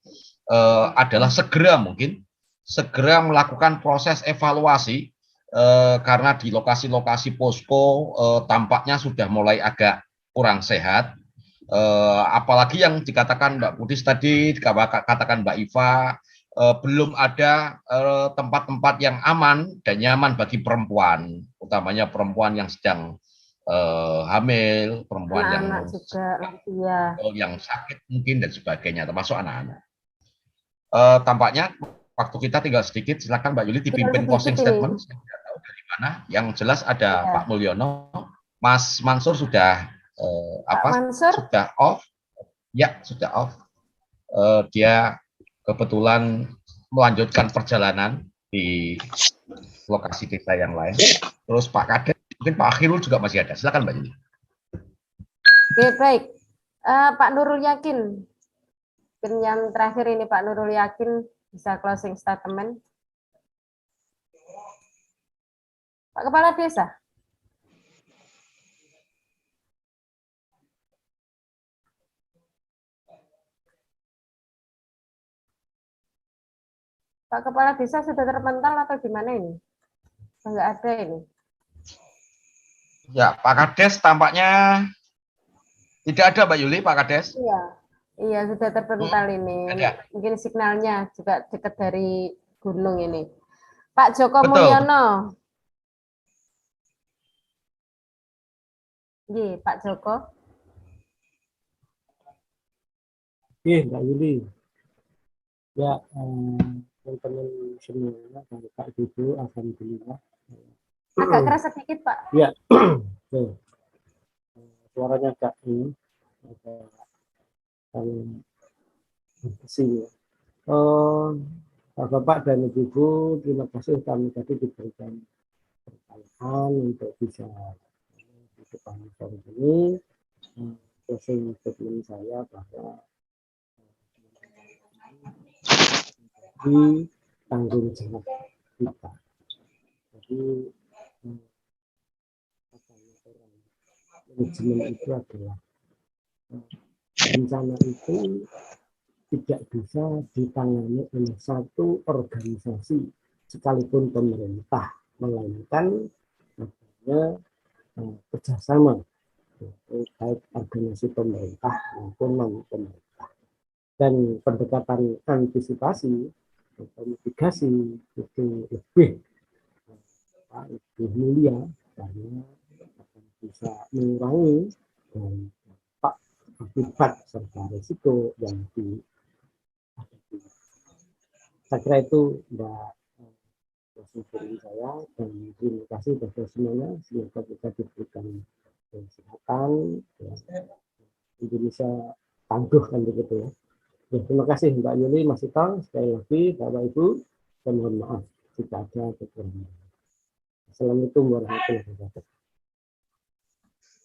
adalah segera melakukan proses evaluasi karena di lokasi-lokasi posko tampaknya sudah mulai agak kurang sehat. Apalagi yang dikatakan Mbak Pudis tadi, dikatakan Mbak Iva, belum ada tempat-tempat yang aman dan nyaman bagi perempuan, utamanya perempuan yang sedang hamil, perempuan yang sakit mungkin dan sebagainya, termasuk anak-anak. Tampaknya waktu kita tinggal sedikit, silakan Mbak Yuli dipimpin closing statement. Saya tidak tahu dari mana. Yang jelas ada Pak Mulyono, Mas Mansur sudah sudah off. Ya, sudah off. Dia kebetulan melanjutkan perjalanan di lokasi desa yang lain. Terus Pak Kades, mungkin Pak Akhirul juga masih ada. Silakan Mbak Yuli. Oke, baik. Pak Nurul Yakin. Yang terakhir ini Pak Nurul Yakin bisa closing statement. Pak Kepala Desa. Pak Kepala Desa sudah terpental atau gimana ini? Enggak ada ini. Ya, Pak Kades tampaknya tidak ada, Mbak Yuli, Pak Kades. Iya, sudah terpental ini. Mungkin signalnya juga dekat dari gunung ini. Pak Joko Mulyono. Iya, Pak Joko. Iya, Mbak Yuli. Ya, teman-teman semua, Pak Ibu, alhamdulillah. Agak keras sedikit, Pak. Ya, suaranya agak ini, agak kesini. Bapak dan Ibu, terima kasih kami tadi diberikan pertanyaan untuk bisa di depan forum ini. Closing statement saya bahwa di tanggung jawab kita. Jadi manajemen itu adalah bencana itu tidak bisa ditangani oleh satu organisasi sekalipun pemerintah, melainkan adanya kerjasama baik organisasi pemerintah maupun non pemerintah, dan pendekatan antisipasi atau mitigasi itu lebih mulia karena akan bisa mengurangi dampak akibat serta risiko yang dihadapi. Saya kira itu Mbak Presiden saya, dan terima kasih kepada semuanya. Semoga kita diberikan kesehatan, ya. Indonesia tangguh kan begitu ya. Ya, terima kasih Mbak Yuli, Mas Itong, sekali lagi Bapak Ibu, dan mohon maaf jika ada kekurangan. Assalamualaikum warahmatullahi wabarakatuh.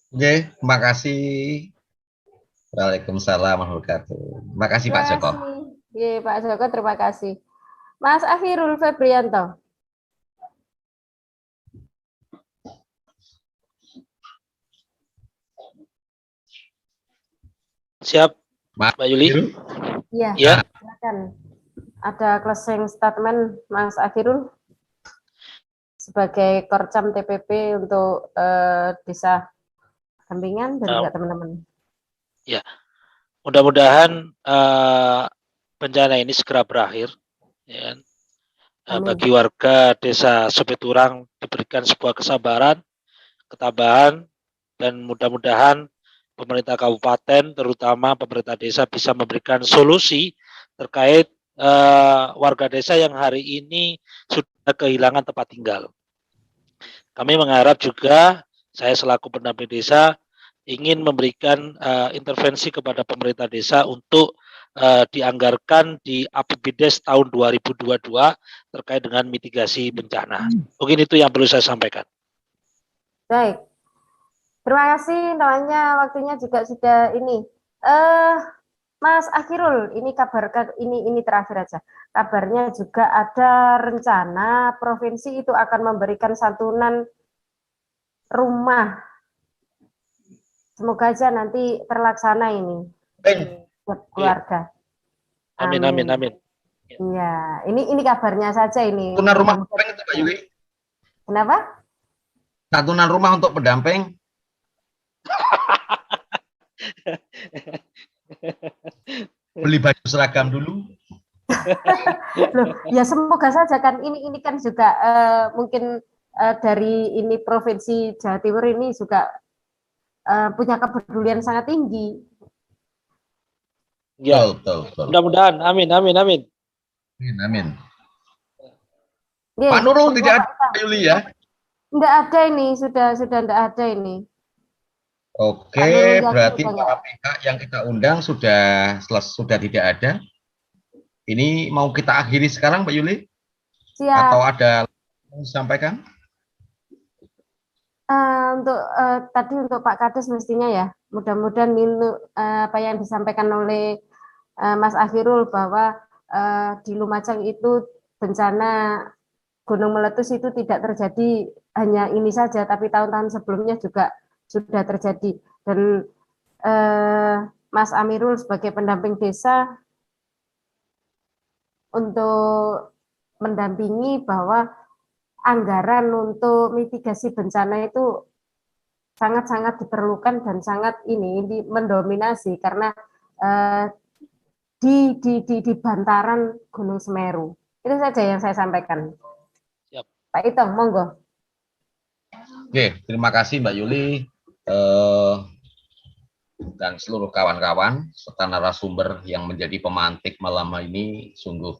Oke, terima kasih. Waalaikumsalam warahmatullahi wabarakatuh. Terima kasih Pak Joko. Iya, Pak Joko, terima kasih. Mas Akhirul Febrianto. Siap, Mbak Yuli. Iya, ya. Silakan. Ada closing statement Mas Akhirul sebagai Korcam TPP untuk desa Gampingan dan juga teman-teman. Ya, mudah-mudahan bencana ini segera berakhir. Ya. Bagi warga desa Sepeturang diberikan sebuah kesabaran, ketabahan, dan mudah-mudahan pemerintah kabupaten, terutama pemerintah desa, bisa memberikan solusi terkait warga desa yang hari ini sudah kehilangan tempat tinggal. Kami mengharap juga, saya selaku pendamping desa ingin memberikan intervensi kepada pemerintah desa untuk dianggarkan di APBDes tahun 2022 terkait dengan mitigasi bencana. Mungkin itu yang perlu saya sampaikan. Baik. Terima kasih, namanya waktunya juga sudah ini. Mas Akhirul, ini kabarkan ini terakhir aja. Kabarnya juga ada rencana provinsi itu akan memberikan santunan rumah. Semoga aja nanti terlaksana ini buat keluarga. Amin, amin, amin. Iya, ini kabarnya saja ini. Santunan rumah pendamping itu Pak Yuli. Kenapa? Santunan rumah untuk pendamping. Beli baju seragam dulu. Loh, ya semoga saja kan ini kan juga mungkin dari ini Provinsi Jawa Timur ini juga punya kepedulian sangat tinggi. Ya, betul. Mudah-mudahan, amin, amin, amin. Amin. Yes, Pak Nurul tidak ada Pak Yuli ya? Enggak ada ini, sudah enggak ada ini. Oke, berarti para pihak yang kita undang sudah tidak ada. Ini mau kita akhiri sekarang, Mbak Yuli? Siap. Atau ada yang disampaikan? Untuk tadi untuk Pak Kades mestinya ya, mudah-mudahan apa yang disampaikan oleh Mas Akhirul bahwa di Lumajang itu bencana gunung meletus itu tidak terjadi hanya ini saja, tapi tahun-tahun sebelumnya juga sudah terjadi. Dan Mas Amirul sebagai pendamping desa untuk mendampingi bahwa anggaran untuk mitigasi bencana itu sangat-sangat diperlukan dan sangat ini mendominasi karena di bantaran Gunung Semeru. Itu saja yang saya sampaikan. Siap. Pak Itong, monggo. Oke, terima kasih Mbak Yuli dan seluruh kawan-kawan serta narasumber yang menjadi pemantik malam ini. Sungguh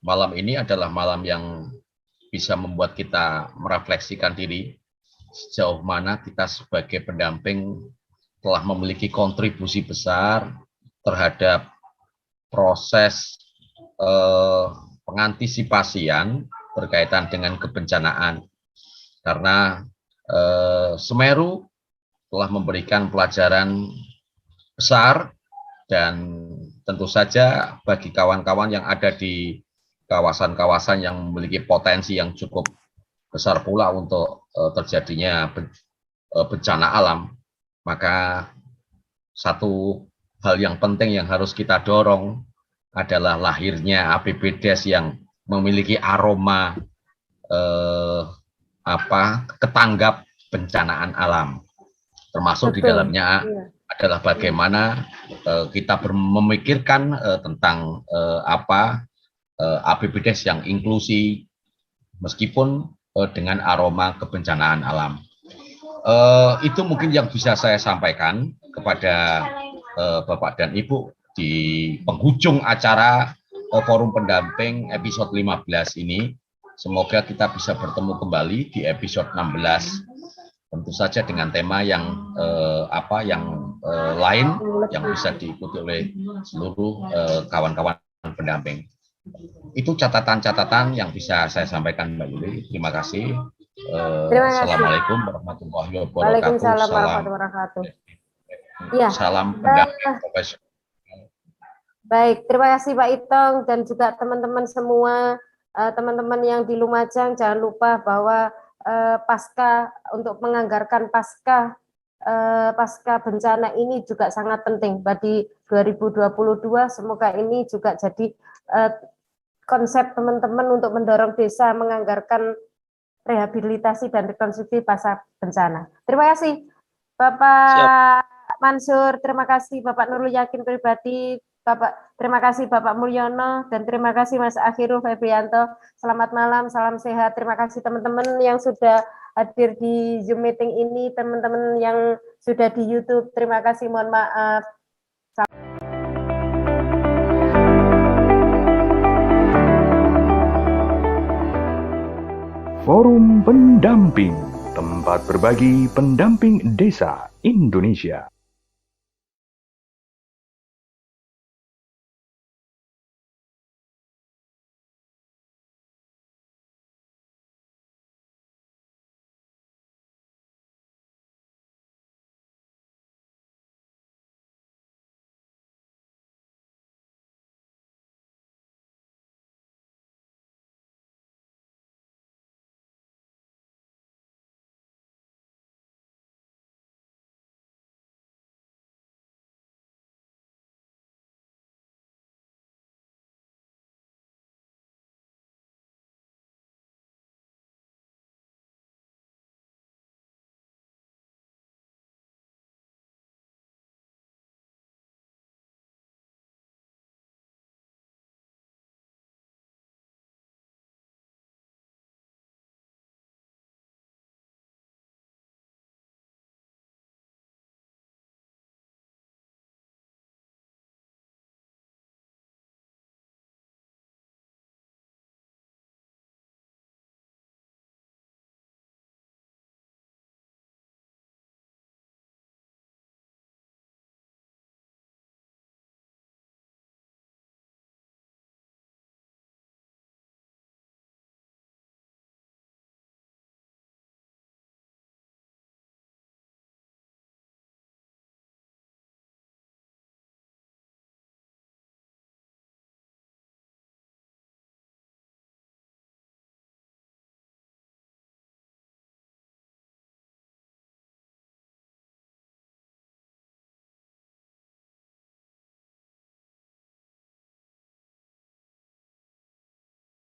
malam ini adalah malam yang bisa membuat kita merefleksikan diri sejauh mana kita sebagai pendamping telah memiliki kontribusi besar terhadap proses pengantisipasian berkaitan dengan kebencanaan, karena Semeru telah memberikan pelajaran besar, dan tentu saja bagi kawan-kawan yang ada di kawasan-kawasan yang memiliki potensi yang cukup besar pula untuk terjadinya bencana alam, maka satu hal yang penting yang harus kita dorong adalah lahirnya APBDes yang memiliki aroma ketanggap bencanaan alam, termasuk di dalamnya adalah bagaimana kita memikirkan tentang APBDes yang inklusi meskipun dengan aroma kebencanaan alam. Itu mungkin yang bisa saya sampaikan kepada Bapak dan Ibu di penghujung acara Forum Pendamping episode 15 ini. Semoga kita bisa bertemu kembali di episode 16. Tentu saja dengan tema yang lain yang bisa diikuti oleh seluruh kawan-kawan pendamping. Itu catatan-catatan yang bisa saya sampaikan, Mbak Yuli. Terima kasih. Assalamualaikum warahmatullahi wabarakatuh. Waalaikumsalam warahmatullahi wabarakatuh. Ya. Salam pendamping profesional. Baik, terima kasih Pak Itong dan juga teman-teman semua, teman-teman yang di Lumajang, jangan lupa bahwa pasca untuk menganggarkan pasca bencana ini juga sangat penting bagi 2022. Semoga ini juga jadi konsep teman-teman untuk mendorong desa menganggarkan rehabilitasi dan rekonstruksi pasca bencana. Terima kasih Bapak Mansur, terima kasih Bapak Nurul Yakin pribadi, terima kasih Bapak Mulyono, dan terima kasih Mas Akhirul Febrianto. Selamat malam, salam sehat. Terima kasih teman-teman yang sudah hadir di Zoom meeting ini, teman-teman yang sudah di YouTube. Terima kasih, mohon maaf. Forum Pendamping, tempat berbagi pendamping desa Indonesia.